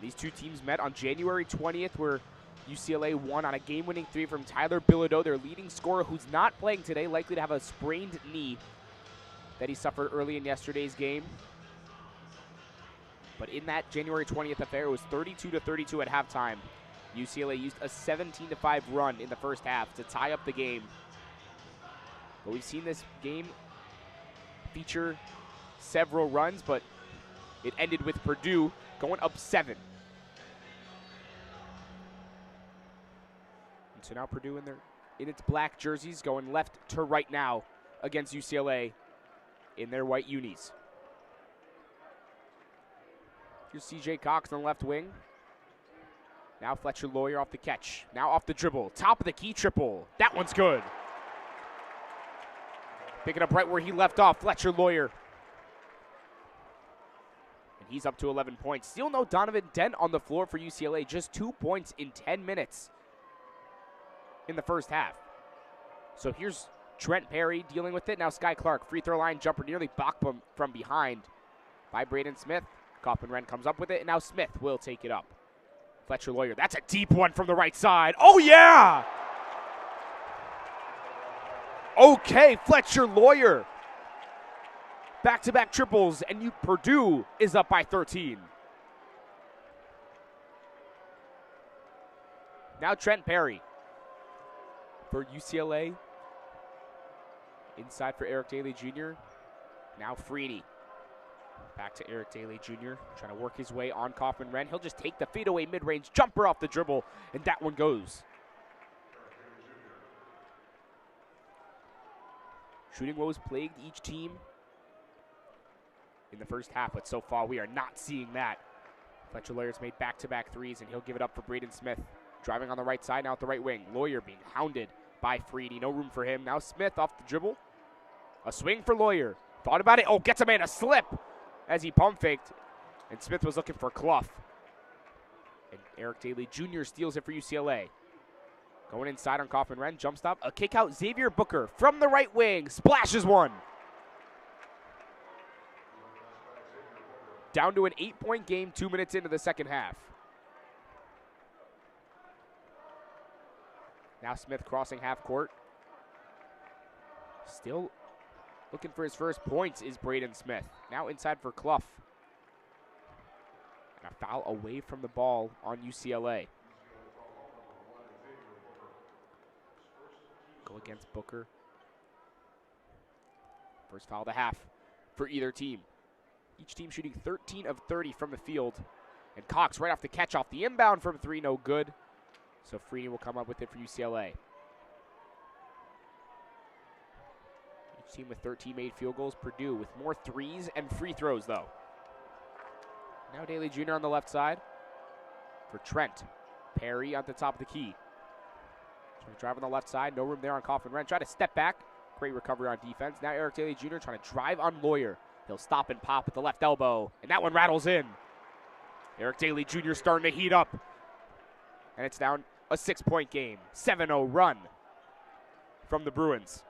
These two teams met on January 20th, where UCLA won on a game-winning 3 from Tyler Bilodeau, their leading scorer, who's not playing today, likely to have a sprained knee that he suffered early in yesterday's game. But in that January 20th affair, it was 32-32 at halftime. UCLA used a 17-5 run in the first half to tie up the game. But we've seen this game feature several runs, but it ended with Purdue going up 7. And so now Purdue in its black jerseys going left to right now against UCLA in their white unis. Here's C.J. Cox on the left wing. Now Fletcher Lawyer off the catch. Now off the dribble. Top of the key triple. That one's good. Picking up right where he left off, Fletcher Lawyer. And he's up to 11 points. Still no Donovan Dent on the floor for UCLA. Just 2 points in 10 minutes in the first half. So here's Trent Perry dealing with it. Now Sky Clark, free throw line jumper, nearly blocked from behind by Braden Smith. Kaufman Wren comes up with it, and now Smith will take it up. Fletcher Lawyer, that's a deep one from the right side. Oh, yeah! Okay, Fletcher Lawyer. Back-to-back triples, and Purdue is up by 13. Now Trent Perry for UCLA. Inside for Eric Daly Jr. Now Freeney. Back to Eric Daly Jr. Trying to work his way on Kaufman Wren. He'll just take the fadeaway mid-range jumper off the dribble, and that one goes. Shooting woes plagued each team in the first half, but so far we are not seeing that. Fletcher Lawyer's made back-to-back threes, and he'll give it up for Braden Smith. Driving on the right side, now at the right wing. Lawyer being hounded by Freeney. No room for him. Now Smith off the dribble. A swing for Lawyer. Thought about it. Oh, gets a man a slip as he pump faked. And Smith was looking for Clough. And Eric Daly Jr. steals it for UCLA. Going inside on Kaufman Wren. Jump stop. A kick out. Xavier Booker from the right wing. Splashes one. Down to an 8-point game 2 minutes into the second half. Now Smith crossing half court. Still looking for his first points is Braden Smith. Now inside for Clough. And a foul away from the ball on UCLA. Go against Booker. First foul of the half for either team. Each team shooting 13 of 30 from the field. And Cox right off the catch off the inbound from 3, no good. So Freeney will come up with it for UCLA. Each team with 13 made field goals. Purdue with more threes and free throws, though. Now Daly Jr. on the left side for Trent. Perry at the top of the key. Trying to drive on the left side. No room there on Kaufman Wren. Try to step back. Great recovery on defense. Now Eric Daly Jr. trying to drive on Lawyer. He'll stop and pop with the left elbow. And that one rattles in. Eric Daly Jr. starting to heat up. And it's down a 6-point game. 7-0 run from the Bruins.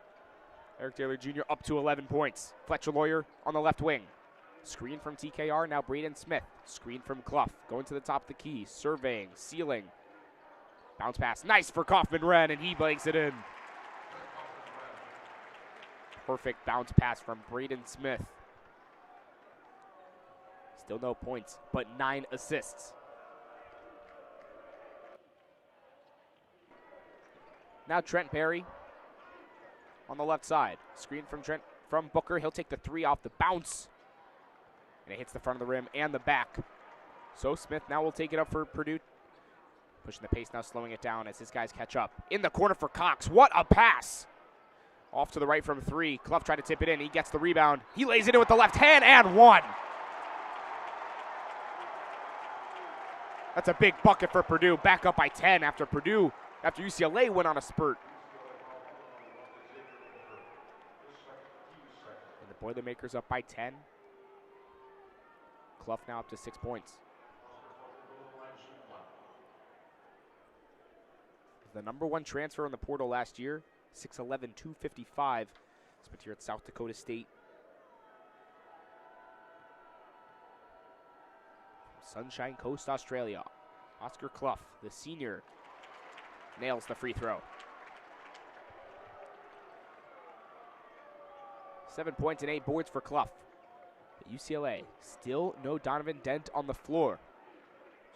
Eric Daly Jr. up to 11 points. Fletcher Lawyer on the left wing. Screen from TKR. Now Braden Smith. Screen from Clough. Going to the top of the key. Surveying. Sealing. Bounce pass. Nice for Kaufman Wren, and he blanks it in. Perfect bounce pass from Braden Smith. Still no points, but 9 assists. Now Trent Perry on the left side. Screen from Booker. He'll take the 3 off the bounce. And it hits the front of the rim and the back. So Smith now will take it up for Purdue. Pushing the pace now, slowing it down as his guys catch up. In the corner for Cox. What a pass! Off to the right from 3. Clough tried to tip it in. He gets the rebound. He lays it in with the left hand and one. That's a big bucket for Purdue. Back up by 10 after UCLA went on a spurt. And the Boilermakers up by 10. Clough now up to 6 points. The number 1 transfer in the portal last year, 6'11", 255. Spent here at South Dakota State. Sunshine Coast, Australia. Oscar Clough, the senior, nails the free throw. 7 points and 8 boards for Clough. But UCLA, still no Donovan Dent on the floor.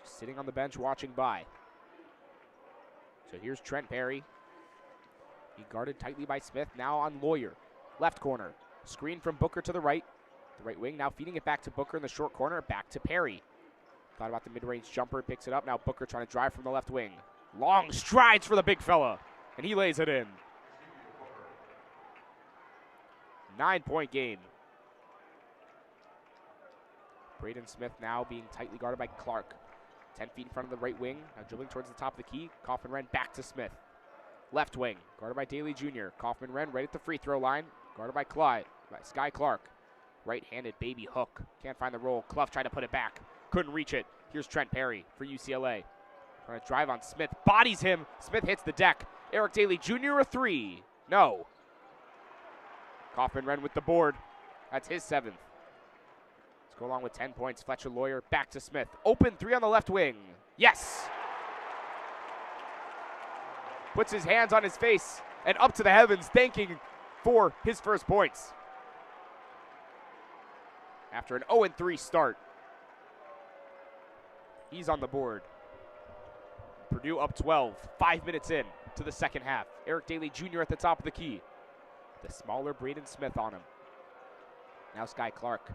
Just sitting on the bench watching by. So here's Trent Perry. He guarded tightly by Smith, now on Lawyer. Left corner, screen from Booker to the right. The right wing now feeding it back to Booker in the short corner, back to Perry. Thought about the mid-range jumper, picks it up. Now Booker trying to drive from the left wing. Long strides for the big fella, and he lays it in. 9-point game. Braden Smith now being tightly guarded by Clark. 10 feet in front of the right wing. Now dribbling towards the top of the key. Kaufman back to Smith. Left wing, guarded by Daly Jr. Kaufman right at the free throw line. Guarded by Sky Clark. Right-handed baby hook. Can't find the roll. Clough tried to put it back. Couldn't reach it. Here's Trent Perry for UCLA. Trying to drive on Smith. Bodies him. Smith hits the deck. Eric Daly Jr. a 3. No. Kaufman with the board. That's his 7th. Let's go along with 10 points. Fletcher Lawyer back to Smith. Open 3 on the left wing. Yes. Puts his hands on his face and up to the heavens, thanking for his first points. After an 0-3 start, he's on the board. Purdue up 12, 5 minutes in to the second half. Eric Daly Jr. at the top of the key. The smaller Braden Smith on him. Now Sky Clark.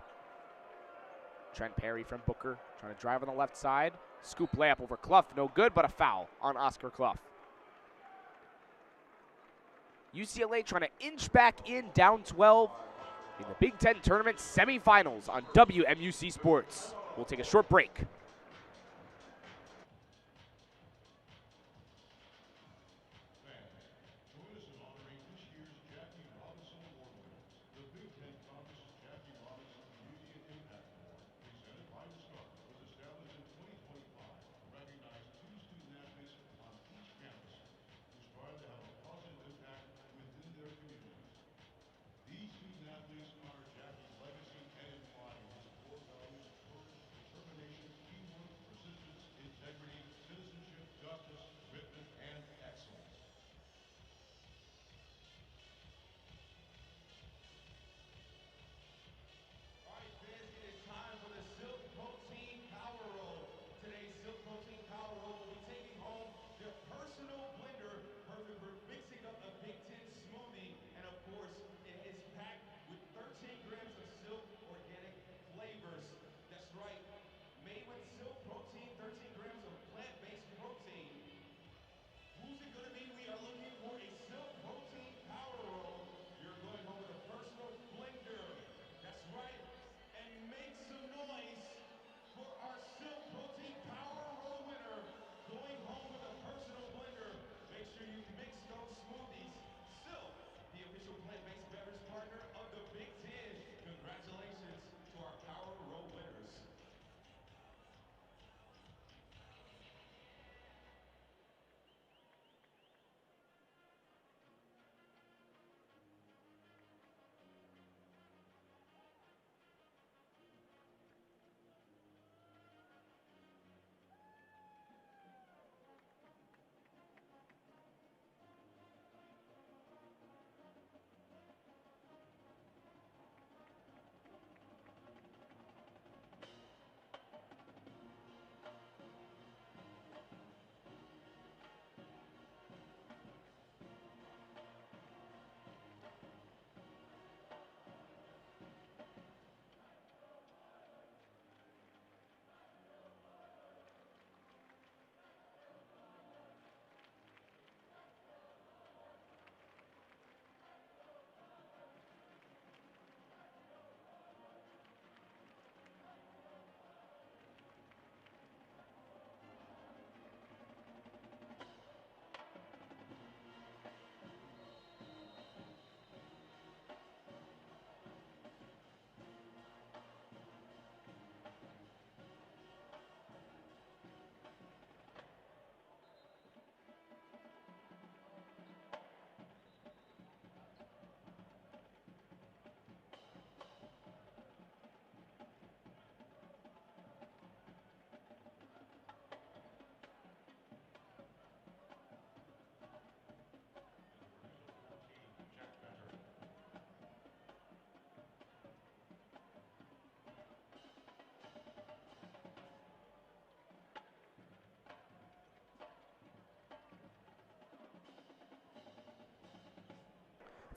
Trent Perry from Booker, trying to drive on the left side. Scoop layup over Clough, no good, but a foul on Oscar Clough. UCLA trying to inch back in, down 12 in the Big Ten Tournament semifinals on WMUC Sports. We'll take a short break.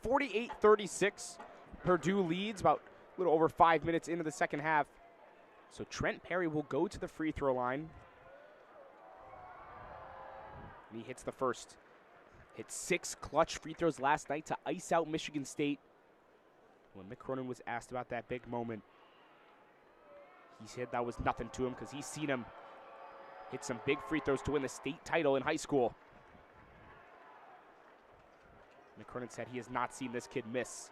48-36. Purdue leads about a little over 5 minutes into the second half. So Trent Perry will go to the free throw line. And he hits the first. Hit 6 clutch free throws last night to ice out Michigan State. When Mick Cronin was asked about that big moment, he said that was nothing to him because he's seen him hit some big free throws to win the state title in high school. Mick Cronin said he has not seen this kid miss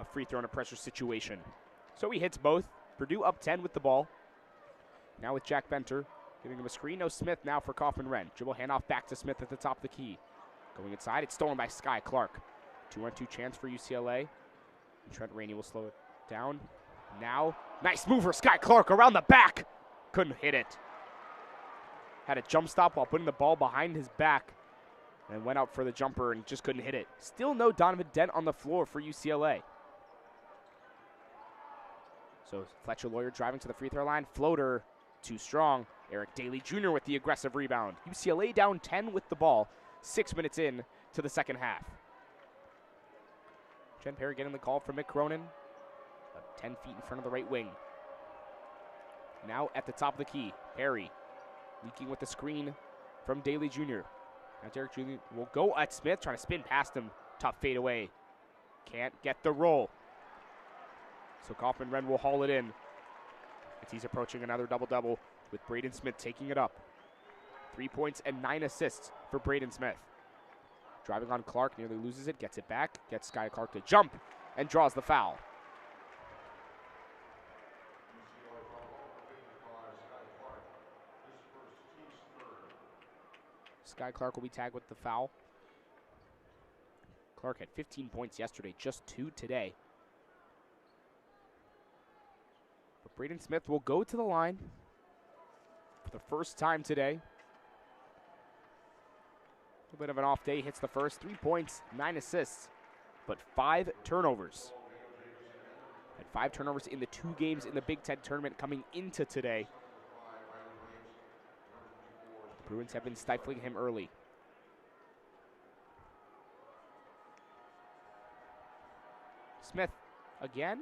a free throw in a pressure situation. So he hits both. Purdue up 10 with the ball. Now with Jack Benter giving him a screen. No Smith now for Kaufman-Wren. Dribble handoff back to Smith at the top of the key. Going inside, it's stolen by Sky Clark. 2-on-2 chance for UCLA. And Trent Rainey will slow it down. Now, nice mover, Sky Clark around the back. Couldn't hit it. Had a jump stop while putting the ball behind his back. And went out for the jumper and just couldn't hit it. Still no Donovan Dent on the floor for UCLA. So Fletcher Lawyer driving to the free throw line. Floater, too strong. Eric Daly Jr. with the aggressive rebound. UCLA down 10 with the ball. 6 minutes in to the second half. Trent Perry getting the call from Mick Cronin. 10 feet in front of the right wing. Now at the top of the key. Perry leaking with the screen from Daly Jr. Now Derek Jr. will go at Smith, trying to spin past him. Tough fade away. Can't get the roll. So Kaufman-Wren will haul it in as he's approaching another double-double with Braden Smith taking it up. 3 points and 9 assists for Braden Smith. Driving on Clark, nearly loses it, gets it back, gets Sky Clark to jump, and draws the foul. Sky Clark will be tagged with the foul. Clark had 15 points yesterday, just 2 today. But Braden Smith will go to the line for the first time today. A little bit of an off day, hits the first. 3 points, 9 assists, but 5 turnovers. Had 5 turnovers in the 2 games in the Big Ten tournament coming into today. The Bruins have been stifling him early. Smith again,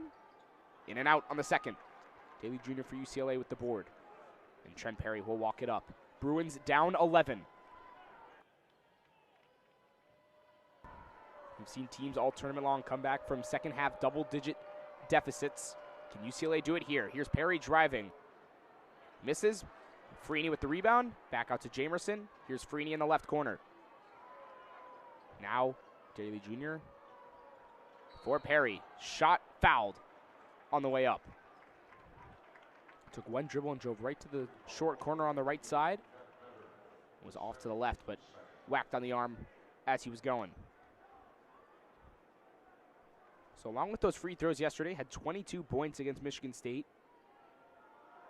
in and out on the second. Daly Jr. for UCLA with the board. And Trent Perry will walk it up. Bruins down 11. We've seen teams all tournament long come back from second half double-digit deficits. Can UCLA do it here? Here's Perry driving. Misses. Freeney with the rebound. Back out to Jamerson. Here's Freeney in the left corner. Now, Daly Jr. for Perry. Shot fouled on the way up. Took one dribble and drove right to the short corner on the right side. Was off to the left, but whacked on the arm as he was going. So along with those free throws yesterday, had 22 points against Michigan State.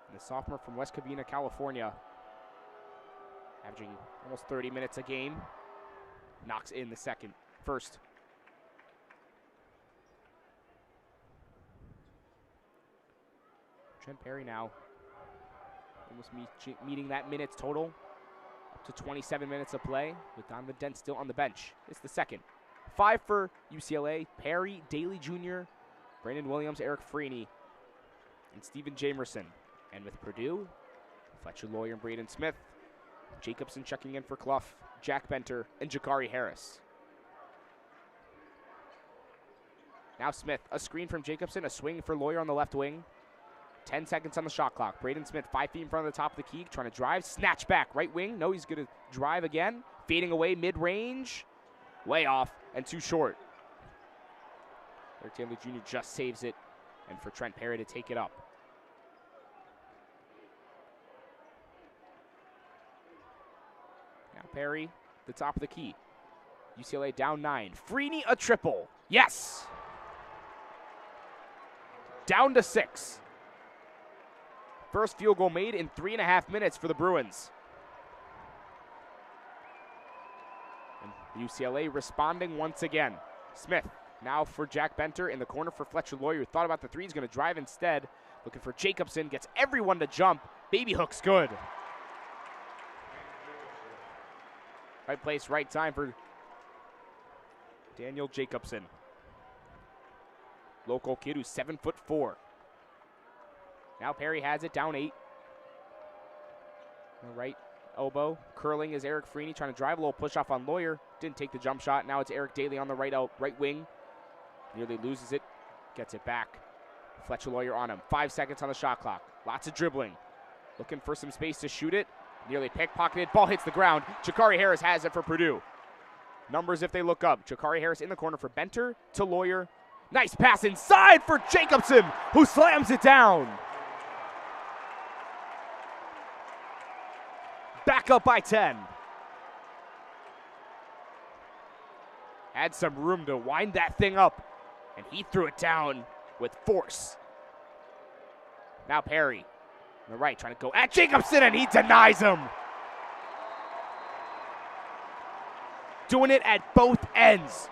And the sophomore from West Covina, California, averaging almost 30 minutes a game, knocks in the first. Trent Perry now almost meeting that minutes total, up to 27 minutes of play, with Donovan Dent still on the bench. It's the second. 5 for UCLA, Perry, Daly Jr., Brandon Williams, Eric Freeney, and Steven Jamerson. And with Purdue, Fletcher Lawyer and Braden Smith, Jacobson checking in for Clough, Jack Benter, and Jakari Harris. Now Smith, a screen from Jacobson, a swing for Lawyer on the left wing. 10 seconds on the shot clock. Braden Smith, 5 feet in front of the top of the key, trying to drive. Snatch back, right wing. No, he's going to drive again. Fading away mid-range. Way off and too short. Eric Daly Jr. just saves it, and for Trent Perry to take it up. Now Perry, the top of the key. UCLA down 9. Freeney a triple. Yes! Down to 6. First field goal made in 3.5 minutes for the Bruins. And UCLA responding once again. Smith now for Jack Benter in the corner for Fletcher Lawyer, who thought about the three. He's going to drive instead. Looking for Jacobson. Gets everyone to jump. Baby hook's good. Right place, right time for Daniel Jacobson. Local kid who's 7'4". Now Perry has it, down 8. The right elbow curling is Eric Freeney trying to drive a little push off on Lawyer. Didn't take the jump shot. Now it's Eric Daly on the right wing. Nearly loses it. Gets it back. Fletcher Lawyer on him. 5 seconds on the shot clock. Lots of dribbling. Looking for some space to shoot it. Nearly pickpocketed. Ball hits the ground. Jakari Harris has it for Purdue. Numbers if they look up. Jakari Harris in the corner for Benter to Lawyer. Nice pass inside for Jacobson, who slams it down. Back up by 10. Had some room to wind that thing up, and he threw it down with force. Now Perry on the right trying to go at Jacobson, and he denies him. Doing it at both ends.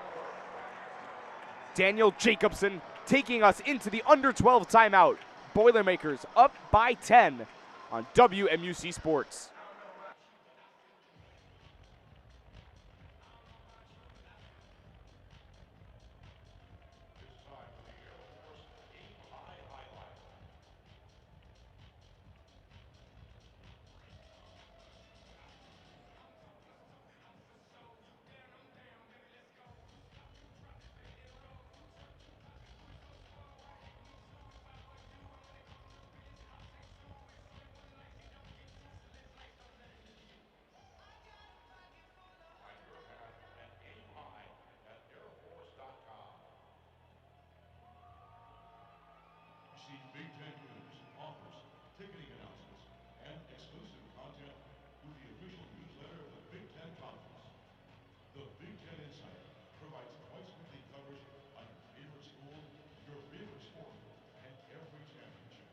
Daniel Jacobson taking us into the under 12 timeout. Boilermakers up by 10 on WMUC Sports. Big Ten news, offers, ticketing announcements, and exclusive content with the official newsletter of the Big Ten Conference. The Big Ten Insider provides twice-weekly coverage on your favorite school, your favorite sport, and every championship,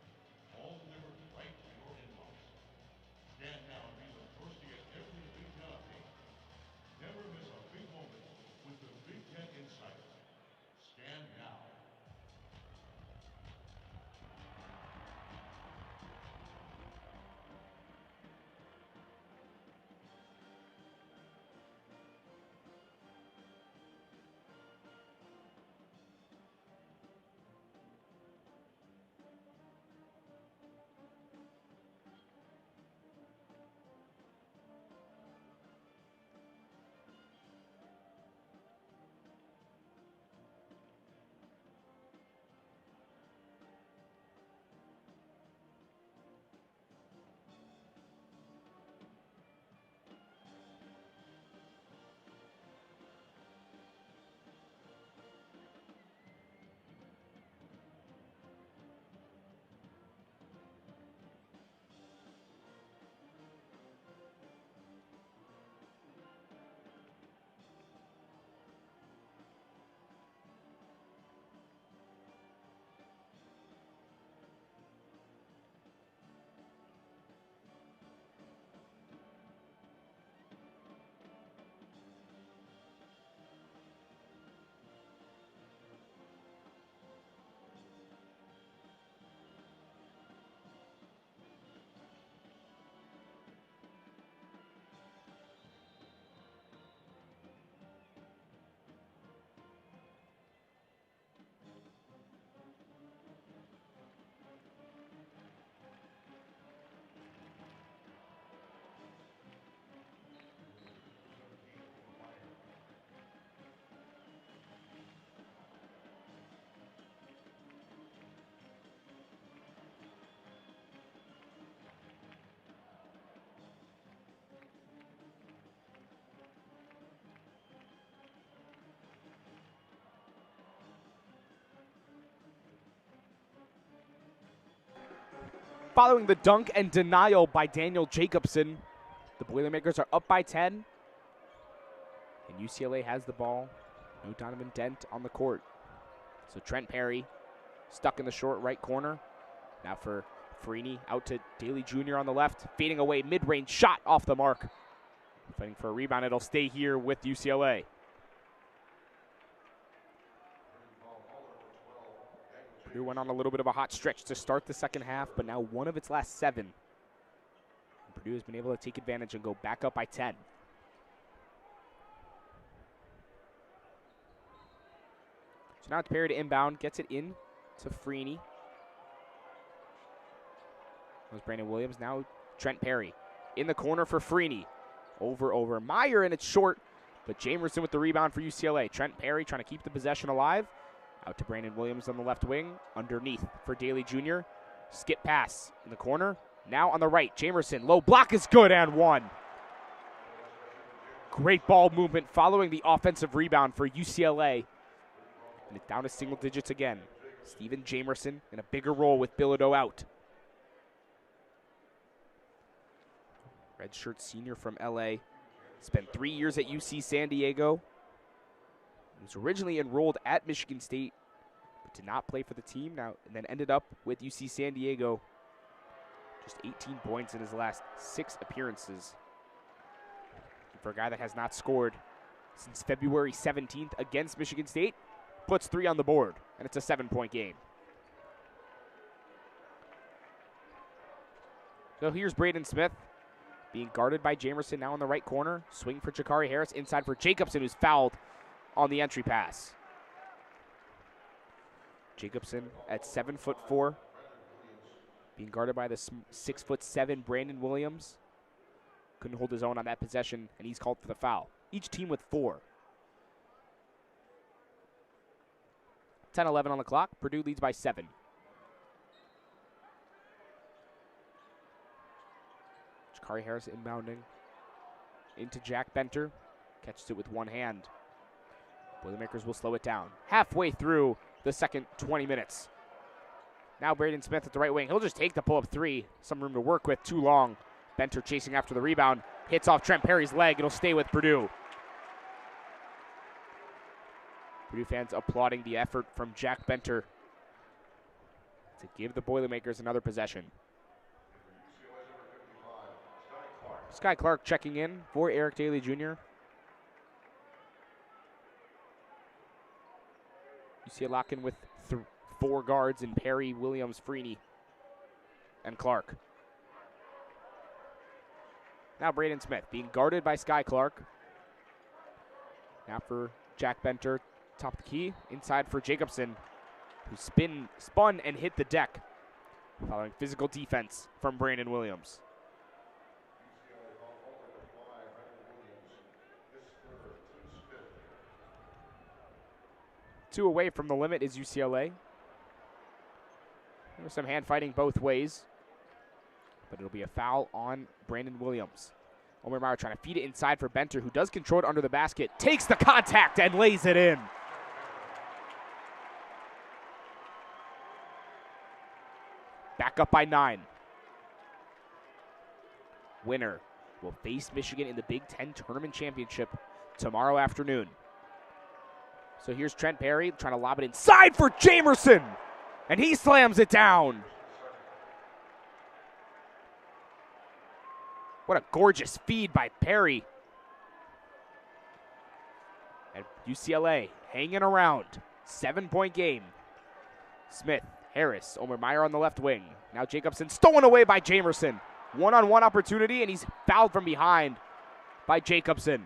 all delivered right to your inbox. Scan now and be the first to get every Big Ten update. Never miss a big moment with the Big Ten Insider. Scan now. Following the dunk and denial by Daniel Jacobson, the Boilermakers are up by 10. And UCLA has the ball. No Donovan Dent on the court. So Trent Perry stuck in the short right corner. Now for Freeney, out to Daly Jr. on the left. Fading away, mid-range shot off the mark. Fighting for a rebound. It'll stay here with UCLA. Purdue went on a little bit of a hot stretch to start the second half, but now one of its last 7. Purdue has been able to take advantage and go back up by 10. So now it's Perry to inbound, gets it in to Freeney. That was Brandon Williams. Now Trent Perry in the corner for Freeney. Over Meyer, and it's short, but Jamerson with the rebound for UCLA. Trent Perry trying to keep the possession alive. Out to Brandon Williams on the left wing. Underneath for Daly Jr. Skip pass in the corner. Now on the right, Jamerson. Low block is good and one. Great ball movement following the offensive rebound for UCLA. And it's down to single digits again. Steven Jamerson in a bigger role with Bilodeau out. Redshirt senior from LA. Spent 3 years at UC San Diego. He was originally enrolled at Michigan State, but did not play for the team now, and then ended up with UC San Diego. Just 18 points in his last 6 appearances. And for a guy that has not scored since February 17th against Michigan State, puts 3 on the board, and it's a 7-point game. So here's Braden Smith being guarded by Jamerson now in the right corner. Swing for Jacari Harris, inside for Jacobson, who's fouled on the entry pass. Jacobson at 7'4", being guarded by the 6'7" Brandon Williams. Couldn't hold his own on that possession, and he's called for the foul. Each team with 4. 10-11 on the clock. Purdue leads by 7. Jacari Harris inbounding into Jack Benter. Catches it with one hand. Boilermakers will slow it down. Halfway through the second 20 minutes. Now Braden Smith at the right wing. He'll just take the pull-up 3. Some room to work with. Too long. Benter chasing after the rebound. Hits off Trent Perry's leg. It'll stay with Purdue. Purdue fans applauding the effort from Jack Benter to give the Boilermakers another possession. Sky Clark checking in for Eric Daly Jr. You see a lock-in with 4 guards in Perry, Williams, Freeney, and Clark. Now Braden Smith being guarded by Sky Clark. Now for Jack Benter, top of the key, inside for Jacobson, who spun and hit the deck, following physical defense from Brandon Williams. Two away from the limit is UCLA. There's some hand fighting both ways, but it'll be a foul on Brandon Williams. Omer Meyer trying to feed it inside for Benter, who does control it under the basket, takes the contact and lays it in. Back up by 9. Winner will face Michigan in the Big Ten Tournament Championship tomorrow afternoon. So here's Trent Perry trying to lob it inside for Jamerson, and he slams it down. What a gorgeous feed by Perry. And UCLA hanging around. 7-point game. Smith, Harris, Omer Meyer on the left wing. Now Jacobson stolen away by Jamerson. One-on-one opportunity, and he's fouled from behind by Jacobson.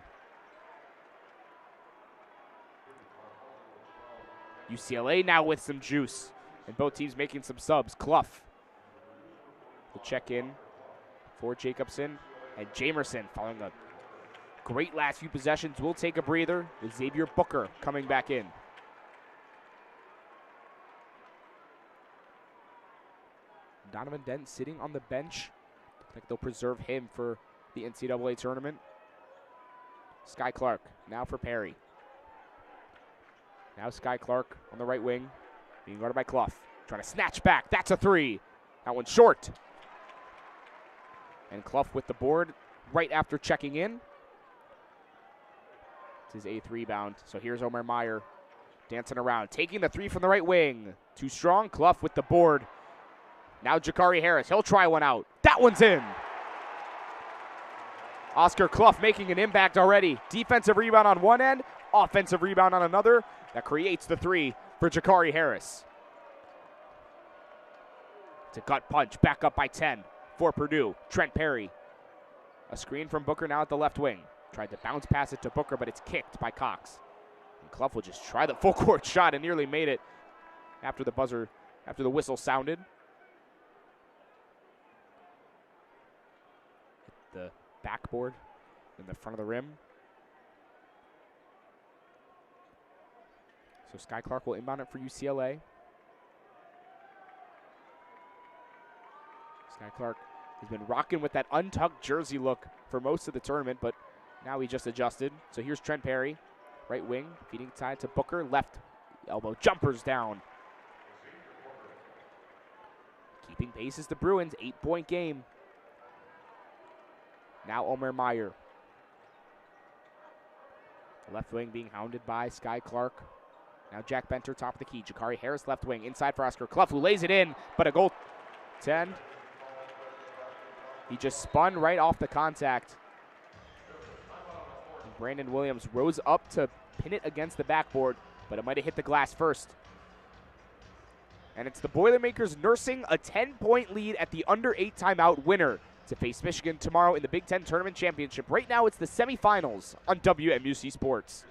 UCLA now with some juice, and both teams making some subs. Clough will check in for Jacobson, and Jamerson, following a great last few possessions, will take a breather with Xavier Booker coming back in. Donovan Dent sitting on the bench. Looks like they'll preserve him for the NCAA tournament. Sky Clark now for Perry. Now Sky Clark on the right wing, being guarded by Clough. Trying to snatch back. That's a 3. That one's short. And Clough with the board right after checking in. It's his 8th rebound. So here's Omer Meyer dancing around, taking the 3 from the right wing. Too strong. Clough with the board. Now Jacari Harris. He'll try one out. That one's in. Oscar Clough making an impact already. Defensive rebound on one end, offensive rebound on another. That creates the 3 for Jacari Harris. It's a gut punch, back up by 10 for Purdue. Trent Perry. A screen from Booker now at the left wing. Tried to bounce pass it to Booker, but it's kicked by Cox. And Clough will just try the full court shot and nearly made it after the whistle sounded. Hit the backboard in the front of the rim. So Sky Clark will inbound it for UCLA. Sky Clark has been rocking with that untucked jersey look for most of the tournament, but now he just adjusted. So here's Trent Perry, right wing, feeding side to Booker, left elbow jumpers down. Keeping pace is the Bruins, 8-point game. Now Omer Meyer. Left wing being hounded by Sky Clark. Now Jack Benter, top of the key. Jakari Harris, left wing, inside for Oscar Clough, who lays it in, but a goal 10. He just spun right off the contact. And Brandon Williams rose up to pin it against the backboard, but it might have hit the glass first. And it's the Boilermakers nursing a 10-point lead at the under-8 timeout, winner to face Michigan tomorrow in the Big Ten Tournament Championship. Right now it's the semifinals on WMUC Sports.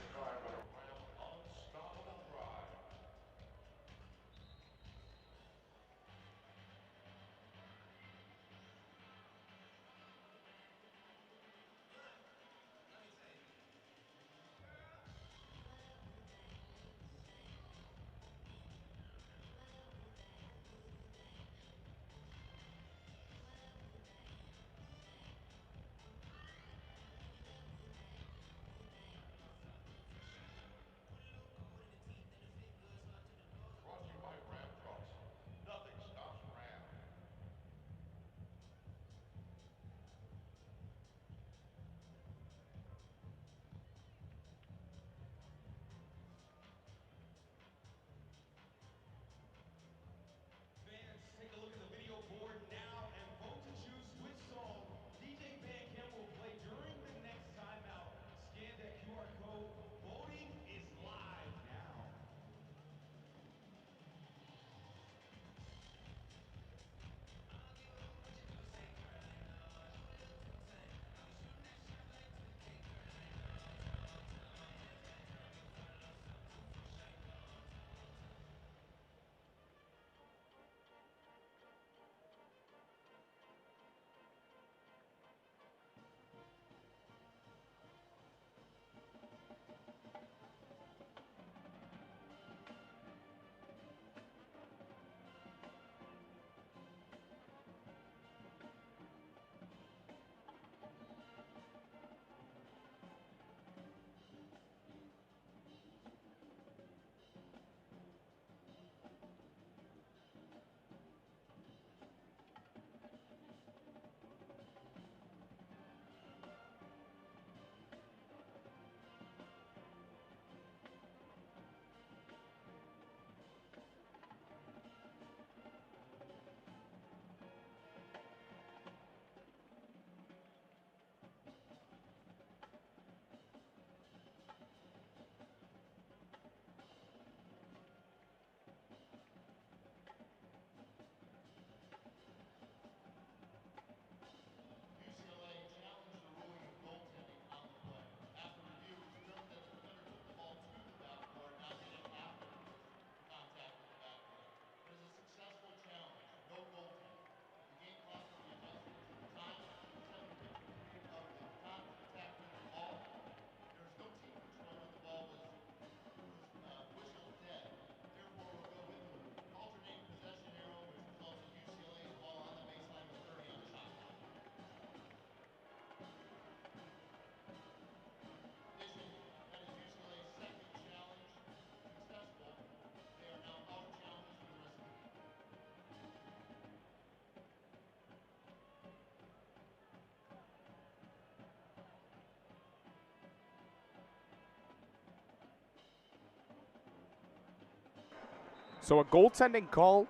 So a goaltending call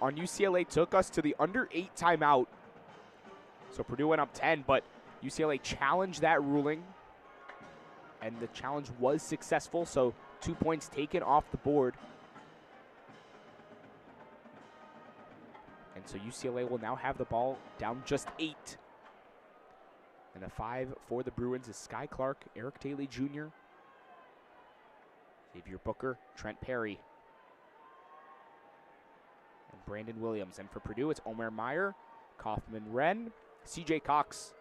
on UCLA took us to the under-8 timeout. So Purdue went up 10, but UCLA challenged that ruling, and the challenge was successful, so 2 points taken off the board. And so UCLA will now have the ball down just 8. And the 5 for the Bruins is Sky Clark, Eric Daly Jr., Xavier Booker, Trent Perry, and Brandon Williams. And for Purdue, it's Omer Meyer, Kaufman Wren, CJ Cox,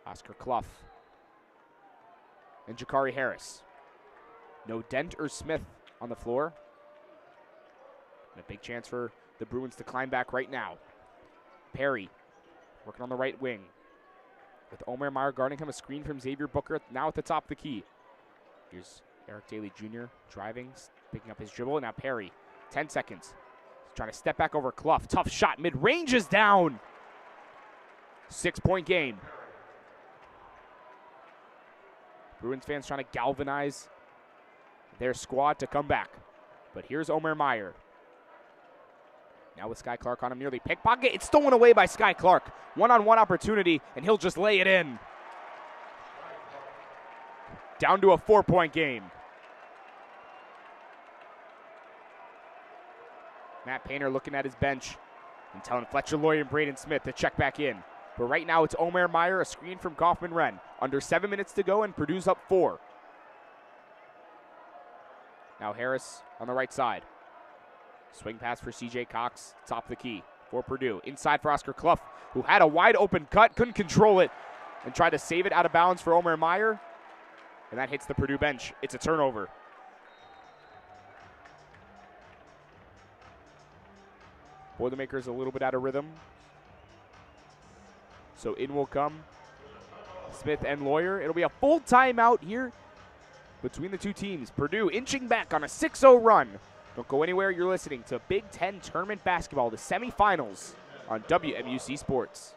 Oscar Clough, and Jakari Harris. No Dent or Smith on the floor. And a big chance for the Bruins to climb back right now. Perry working on the right wing with Omer Meyer guarding him. A screen from Xavier Booker now at the top of the key. Here's Eric Daly Jr. driving, picking up his dribble. Now Perry, 10 seconds. He's trying to step back over Clough. Tough shot, mid-range is down. 6-point game. Bruins fans trying to galvanize their squad to come back. But here's Omer Meyer. Now with Sky Clark on him, nearly pickpocket. It's stolen away by Sky Clark. One-on-one opportunity, and he'll just lay it in. Down to a 4-point game. Matt Painter looking at his bench and telling Fletcher Loyer and Braden Smith to check back in. But right now it's Omer Meyer, a screen from Kaufman Wren. Under 7 minutes to go, and Purdue's up 4. Now Harris on the right side. Swing pass for CJ Cox, top of the key for Purdue. Inside for Oscar Clough, who had a wide open cut, couldn't control it, and tried to save it out of bounds for Omer Meyer. And that hits the Purdue bench. It's a turnover. Boilermakers a little bit out of rhythm. So in will come Smith and Loyer. It'll be a full timeout here between the two teams. Purdue inching back on a 6-0 run. Don't go anywhere. You're listening to Big Ten Tournament Basketball, the semifinals on WMUC Sports.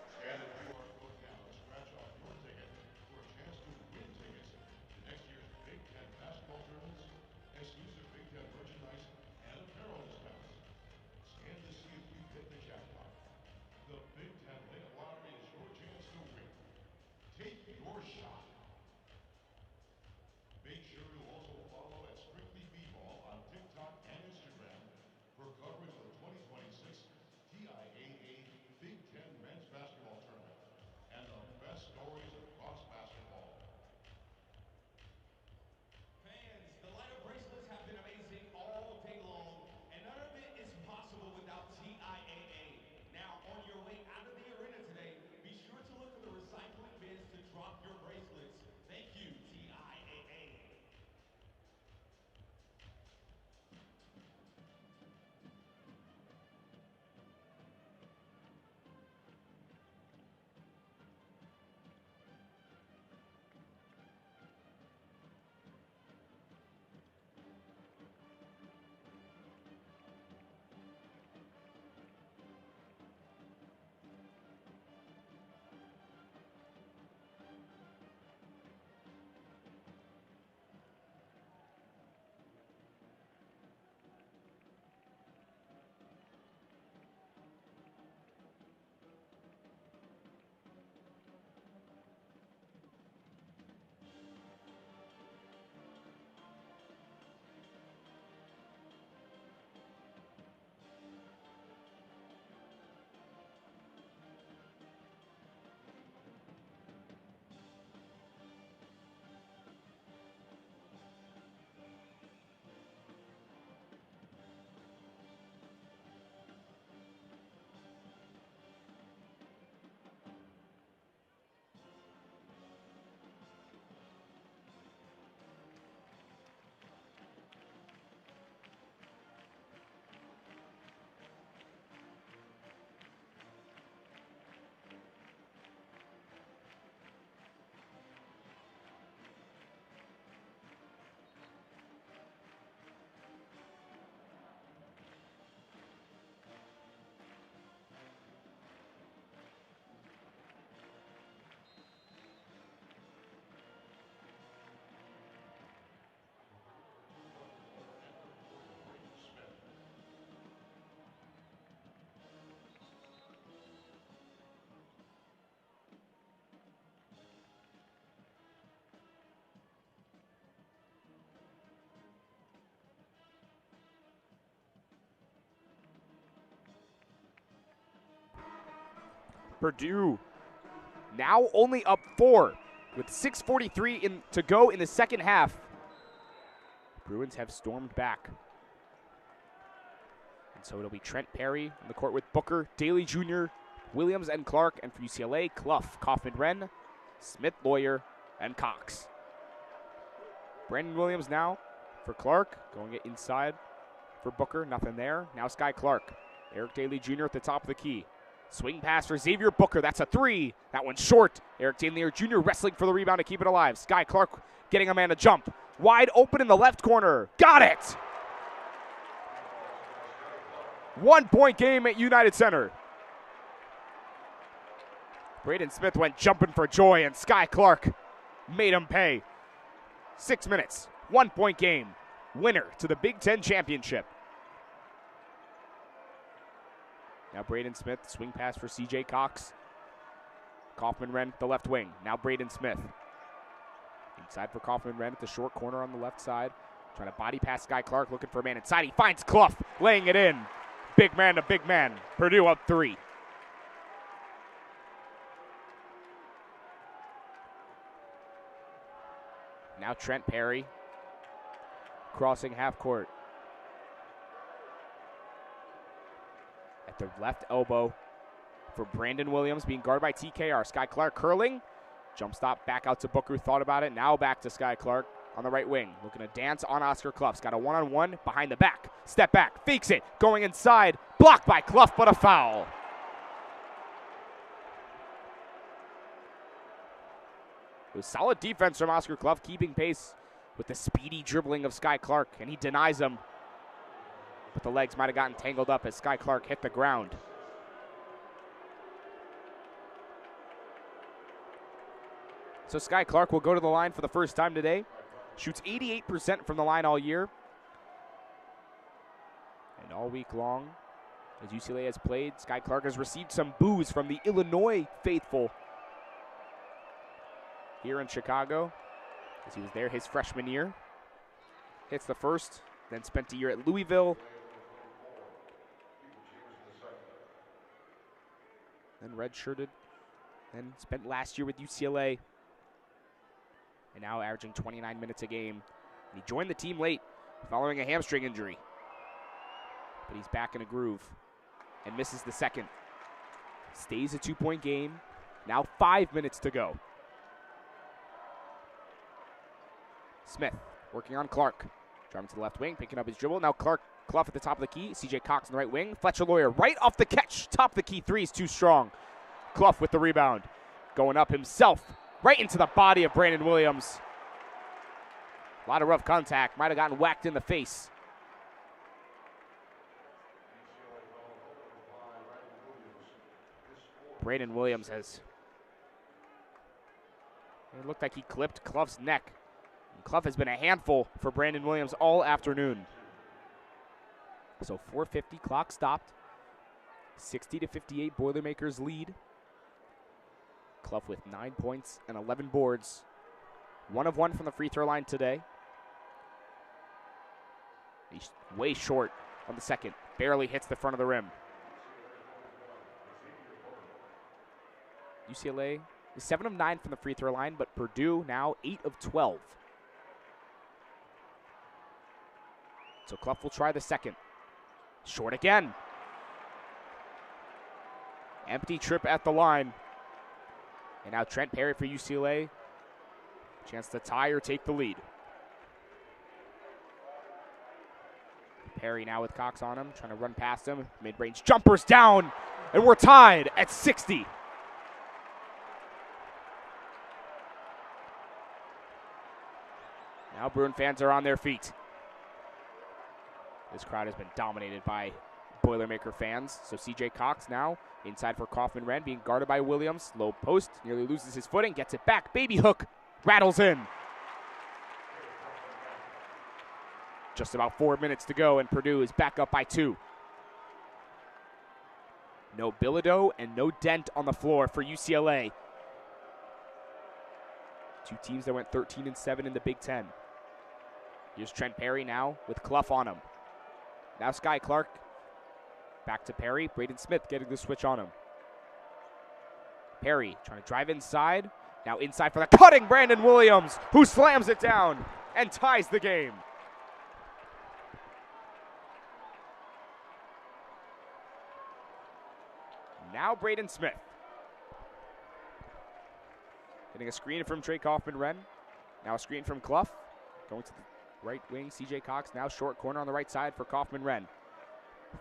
Purdue now only up 4 with 6:43 to go in the second half. Bruins have stormed back. And so it'll be Trent Perry on the court with Booker, Daly Jr., Williams, and Clark. And for UCLA, Clough, Kaufman, Wren, Smith, Lawyer, and Cox. Brandon Williams now for Clark, going it inside for Booker, nothing there. Now Sky Clark. Eric Daly Jr. at the top of the key. Swing pass for Xavier Booker, that's a three. That one's short. Eric Daly Jr. wrestling for the rebound to keep it alive. Sky Clark getting a man to jump. Wide open in the left corner. Got it! 1 point game at United Center. Braden Smith went jumping for joy, and Sky Clark made him pay. 6 minutes, 1 point game. Winner to the Big Ten championship. Now Braden Smith, swing pass for CJ Cox. Kaufman Wren, the left wing. Now Braden Smith. Inside for Kaufman Wren at the short corner on the left side. Trying to body pass Sky Clark, looking for a man inside. He finds Clough, laying it in. Big man to big man. Purdue up 3. Now Trent Perry crossing half court. At the left elbow for Brandon Williams, being guarded by TKR. Sky Clark curling. Jump stop back out to Booker, thought about it. Now back to Sky Clark on the right wing. Looking to dance on Oscar Clough's got a one-on-one behind the back. Step back, fakes it, going inside. Blocked by Clough, but a foul. It was solid defense from Oscar Clough, keeping pace with the speedy dribbling of Sky Clark, and he denies him. But the legs might have gotten tangled up as Sky Clark hit the ground. So Sky Clark will go to the line for the first time today. Shoots 88% from the line all year. And all week long, as UCLA has played, Sky Clark has received some boos from the Illinois faithful here in Chicago, as he was there his freshman year. Hits the first, then spent a year at Louisville. Then redshirted, then spent last year with UCLA. And now averaging 29 minutes a game. And he joined the team late following a hamstring injury. But he's back in a groove and misses the second. Stays a 2-point game. Now 5 minutes to go. Smith working on Clark. Driving to the left wing, picking up his dribble. Now Clough at the top of the key. CJ Cox on the right wing. Fletcher Lawyer right off the catch. Top of the key three is too strong. Clough with the rebound. Going up himself. Right into the body of Brandon Williams. A lot of rough contact. Might have gotten whacked in the face. Brandon Williams has... It looked like he clipped Clough's neck. And Clough has been a handful for Brandon Williams all afternoon. So 4:50, clock stopped. 60-58, Boilermakers lead. Clough with 9 points and 11 boards. 1 of 1 from the free throw line today. He's way short on the second. Barely hits the front of the rim. UCLA is 7 of 9 from the free throw line, but Purdue now 8 of 12. So Clough will try the second. Short again. Empty trip at the line. And now Trent Perry for UCLA. Chance to tie or take the lead. Perry now with Cox on him, trying to run past him. Mid-range jumpers down, and we're tied at 60. Now Bruin fans are on their feet. This crowd has been dominated by Boilermaker fans. So CJ Cox now inside for Kaufman Wren, being guarded by Williams. Low post, nearly loses his footing, gets it back. Baby hook, rattles in. Just about 4 minutes to go, and Purdue is back up by 2. No Bilodeau and no Dent on the floor for UCLA. Two teams that went 13-7 in the Big Ten. Here's Trent Perry now with Clough on him. Now Sky Clark. Back to Perry. Braden Smith getting the switch on him. Perry trying to drive inside. Now inside for the cutting Brandon Williams, who slams it down and ties the game. Braden Smith. Getting a screen from Trey Kaufman-Wren. Now a screen from Clough. Going to the right wing, CJ Cox. Now short corner on the right side for Kaufman-Wren.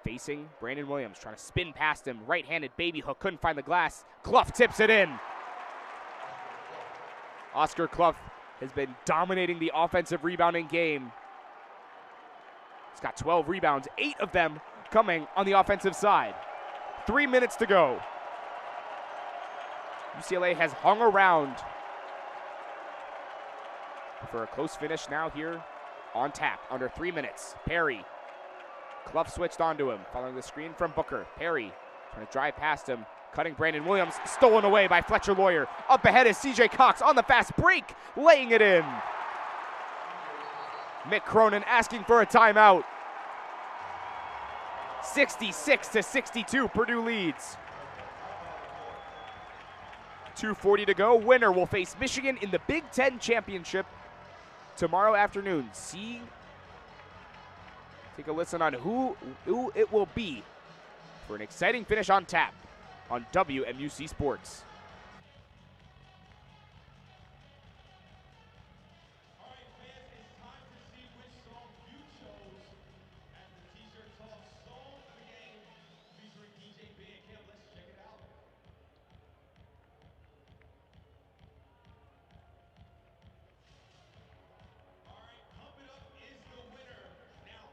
Facing Brandon Williams, trying to spin past him. Right-handed baby hook, couldn't find the glass. Clough tips it in. Oscar Clough has been dominating the offensive rebounding game. He's got 12 rebounds, 8 of them coming on the offensive side. 3 minutes to go. UCLA has hung around for a close finish now here on tap, under 3 minutes. Perry. Clough switched onto him, following the screen from Booker. Perry trying to drive past him, cutting Brandon Williams, stolen away by Fletcher Lawyer. Up ahead is CJ Cox on the fast break, laying it in. Mick Cronin asking for a timeout. 66-62, Purdue leads. 2:40 to go. Winner will face Michigan in the Big Ten Championship tomorrow afternoon. Take a listen on who it will be for an exciting finish on tap on WMUC Sports. All right, fans, it's time to see which song you chose as the T-shirt talk song of the game, featuring DJ Bandcamp. Let's check it out. All right, Pump It Up is the winner. Now,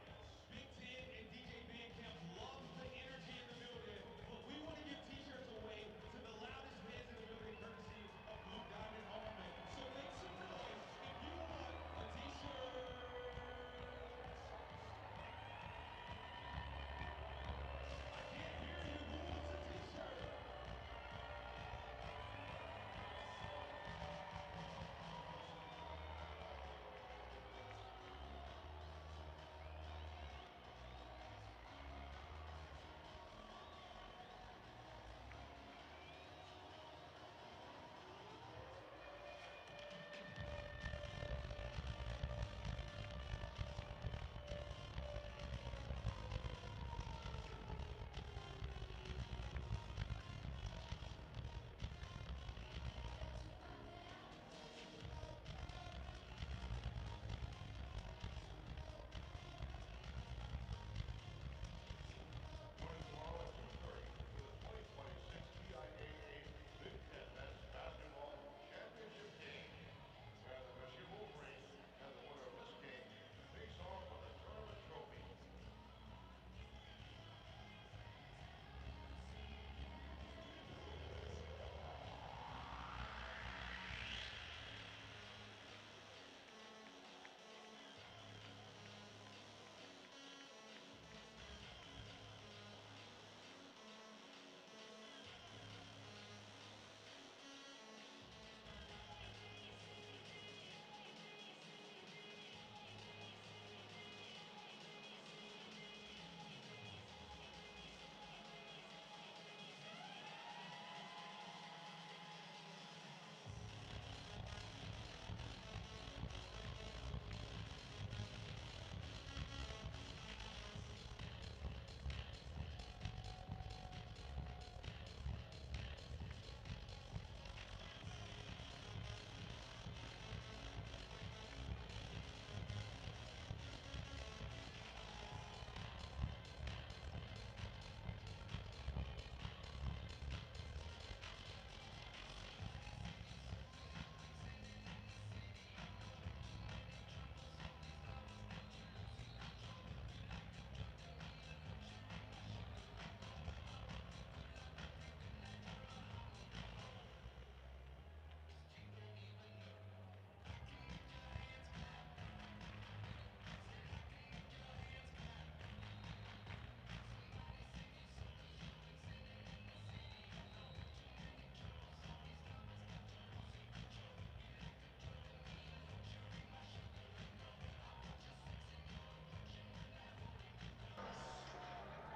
Big Ten and DJ Bandcamp love the energy in the building, but we want to give T-shirts away to the loudest fans in the building, courtesy of Blue Diamond Allman. So make some noise if you want a T-shirt. I can't hear you. Who wants a T-shirt?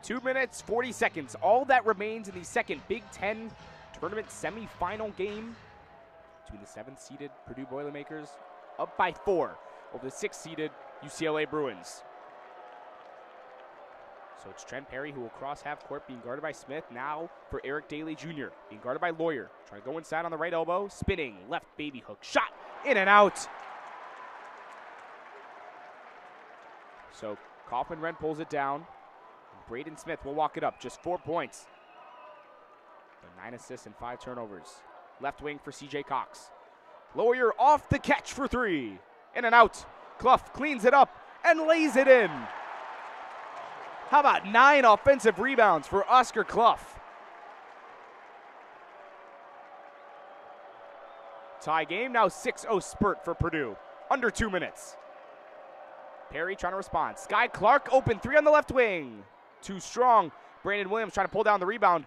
Two minutes, 40 seconds. All that remains in the second Big Ten tournament semifinal game between the 7th-seeded Purdue Boilermakers up by 4 over the 6th-seeded UCLA Bruins. So it's Trent Perry who will cross half court, being guarded by Smith. Now for Eric Daly Jr., being guarded by Lawyer. Trying to go inside on the right elbow, spinning, left baby hook, shot, in and out. So Kaufman Wren pulls it down. Braden Smith will walk it up, just 4 points. But 9 assists and 5 turnovers. Left wing for CJ Cox. Lawyer off the catch for 3. In and out. Clough cleans it up and lays it in. How about 9 offensive rebounds for Oscar Clough? Tie game, now 6-0 spurt for Purdue. Under 2 minutes. Perry trying to respond. Sky Clark open 3 on the left wing. Too strong. Brandon Williams trying to pull down the rebound.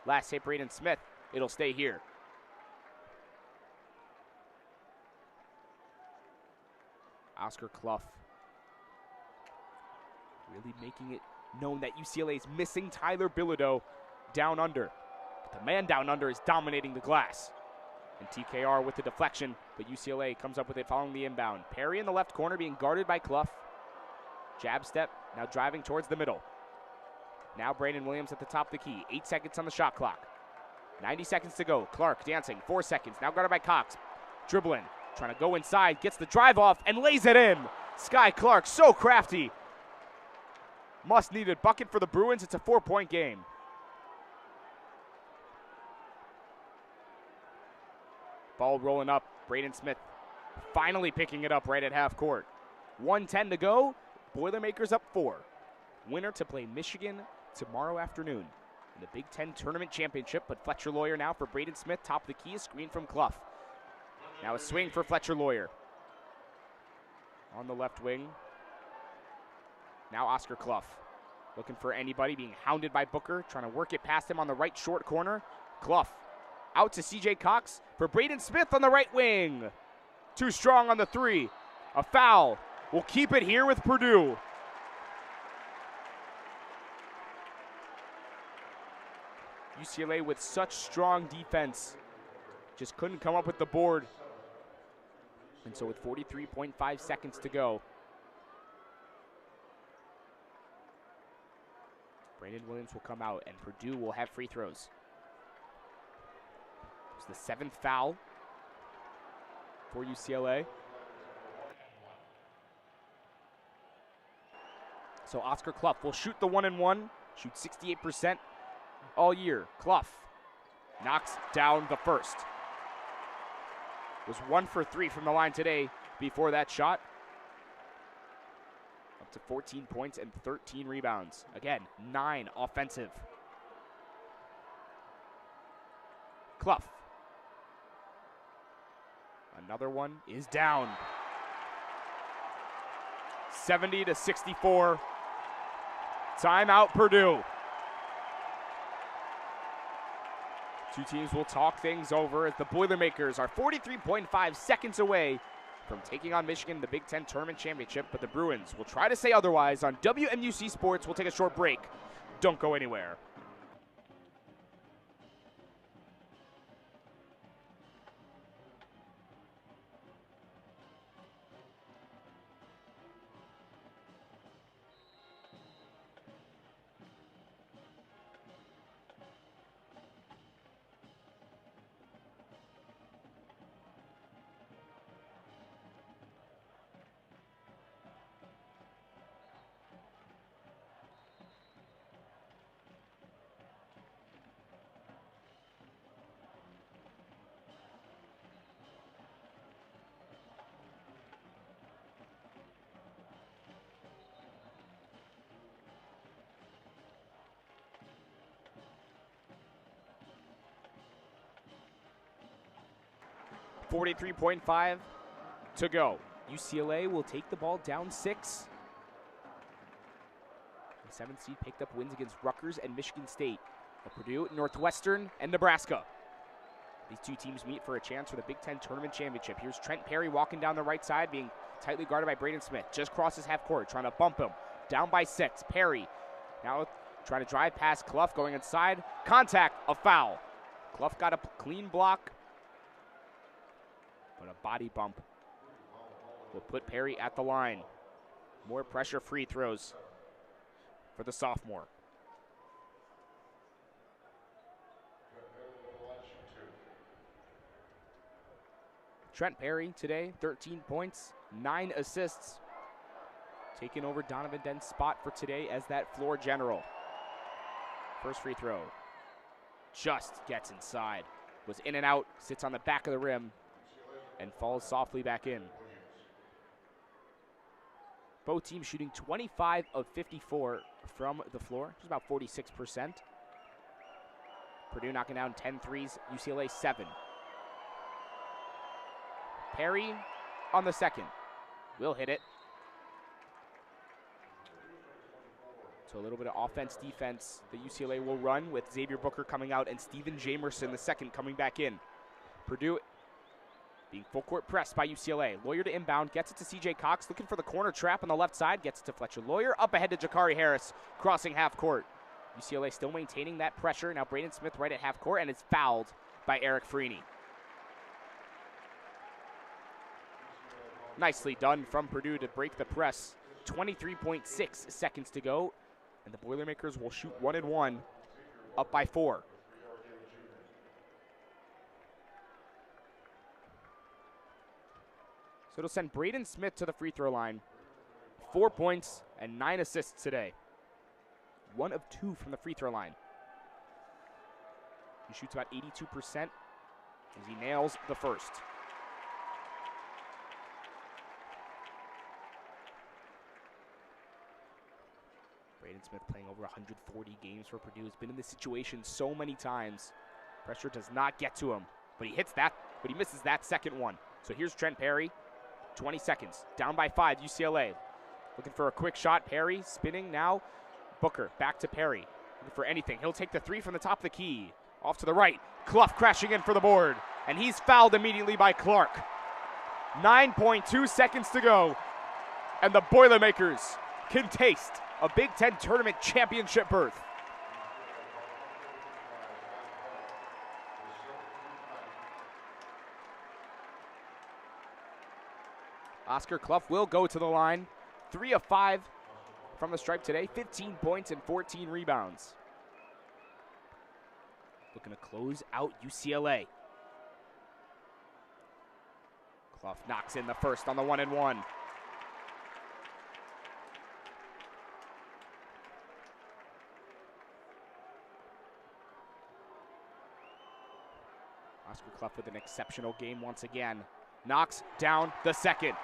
Last hit Braden Smith. It'll stay here. Oscar Clough really making it known that UCLA is missing Tyler Bilodeau down under. But the man down under is dominating the glass. And TKR with the deflection, but UCLA comes up with it following the inbound. Perry in the left corner being guarded by Clough. Jab step, now driving towards the middle. Now Brandon Williams at the top of the key. 8 seconds on the shot clock. 90 seconds to go. Clark dancing, 4 seconds. Now guarded by Cox. Dribbling, trying to go inside, gets the drive off and lays it in. Sky Clark, so crafty. Must needed bucket for the Bruins. It's a 4-point game. Ball rolling up. Braden Smith finally picking it up right at half court. 1:10 to go. Boilermakers up 4. Winner to play Michigan tomorrow afternoon in the Big Ten Tournament Championship. But Fletcher Lawyer now for Braden Smith. Top of the key, a screen from Clough. Now a swing for Fletcher Lawyer. On the left wing. Now Oscar Clough. Looking for anybody, being hounded by Booker. Trying to work it past him on the right short corner. Clough. Out to CJ Cox for Braden Smith on the right wing. Too strong on the 3. A foul. We'll keep it here with Purdue. UCLA with such strong defense. Just couldn't come up with the board. And so with 43.5 seconds to go, Brandon Williams will come out and Purdue will have free throws. It's the 7th foul for UCLA. So Oscar Clough will shoot the 1-and-1, shoot 68% all year. Clough knocks down the first. Was 1 for 3 from the line today before that shot. Up to 14 points and 13 rebounds. Again, 9 offensive. Clough. Another one is down. 70-64. Timeout Purdue. Two teams will talk things over as the Boilermakers are 43.5 seconds away from taking on Michigan in the Big Ten Tournament Championship, but the Bruins will try to say otherwise on WMUC Sports. We'll take a short break. Don't go anywhere. .5 to go. UCLA will take the ball down 6. The 7th seed picked up wins against Rutgers and Michigan State. Purdue, Northwestern, and Nebraska. These two teams meet for a chance for the Big Ten Tournament Championship. Here's Trent Perry walking down the right side, being tightly guarded by Braden Smith. Just crosses half court, trying to bump him. Down by 6. Perry now trying to drive past Clough, going inside. Contact, a foul. Clough got a clean block, but a body bump will put Perry at the line. More pressure free throws for the sophomore. Trent Perry today, 13 points, 9 assists, taking over Donovan Dent's spot for today as that floor general. First free throw, just gets inside, was in and out, sits on the back of the rim, and falls softly back in. Both teams shooting 25 of 54 from the floor, which is about 46%. Purdue knocking down 10 threes, UCLA 7. Perry on the second, will hit it. So a little bit of offense, defense, the UCLA will run with Xavier Booker coming out and Steven Jamerson the second coming back in. Purdue being full court pressed by UCLA. Lawyer to inbound, gets it to CJ Cox, looking for the corner trap on the left side, gets it to Fletcher Lawyer, up ahead to Jakari Harris, crossing half court. UCLA still maintaining that pressure. Now Braden Smith right at half court, and it's fouled by Eric Freeney. Nicely done from Purdue to break the press. 23.6 seconds to go, and the Boilermakers will shoot 1 and 1, up by 4. So it'll send Braden Smith to the free throw line. 4 points and 9 assists today. 1 of 2 from the free throw line. He shoots about 82% as he nails the first. Braden Smith playing over 140 games for Purdue. Has been in this situation so many times. Pressure does not get to him, but he hits that, but he misses that second one. So here's Trent Perry, 20 seconds, down by 5, UCLA. Looking for a quick shot, Perry spinning now. Booker back to Perry, looking for anything. He'll take the 3 from the top of the key. Off to the right, Clough crashing in for the board, and he's fouled immediately by Clark. 9.2 seconds to go, and the Boilermakers can taste a Big Ten tournament championship berth. Oscar Clough will go to the line. 3 of 5 from the stripe today. 15 points and 14 rebounds. Looking to close out UCLA. Clough knocks in the first on the 1 and 1. Oscar Clough with an exceptional game once again. Knocks down the second.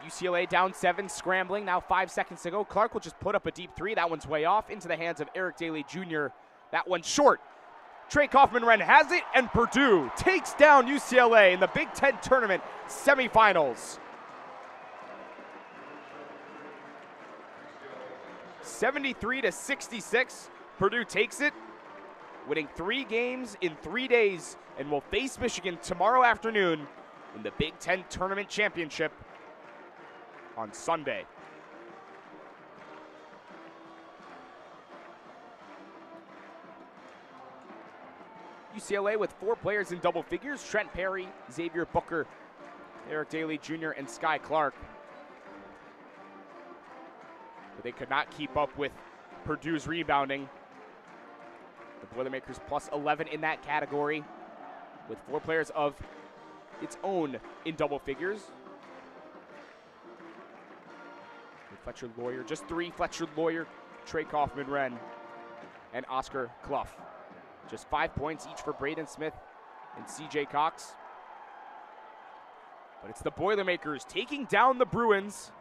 UCLA down 7, scrambling. Now 5 seconds to go. Clark will just put up a deep 3. That one's way off into the hands of Eric Daly Jr. That one's short. Trey Kaufman-Renn has it, and Purdue takes down UCLA in the Big Ten tournament semifinals. 73-66. Purdue takes it, winning 3 games in 3 days, and will face Michigan tomorrow afternoon in the Big Ten Tournament Championship on Sunday. UCLA with 4 players in double figures: Trent Perry, Xavier Booker, Eric Daly Jr., and Sky Clark. But they could not keep up with Purdue's rebounding. The Boilermakers plus 11 in that category, with 4 players of its own in double figures. With Fletcher Lawyer, just 3, Fletcher Lawyer, Trey Kaufman-Renn, and Oscar Clough. Just 5 points each for Braden Smith and CJ Cox. But it's the Boilermakers taking down the Bruins.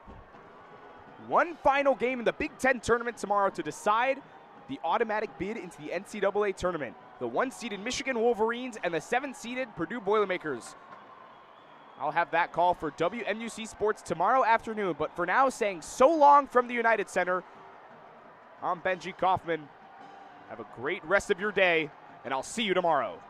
One final game in the Big Ten tournament tomorrow to decide the automatic bid into the NCAA tournament. The 1-seeded Michigan Wolverines and the 7-seeded Purdue Boilermakers. I'll have that call for WMUC Sports tomorrow afternoon. But for now, saying so long from the United Center, I'm Benji Kaufman. Have a great rest of your day, and I'll see you tomorrow.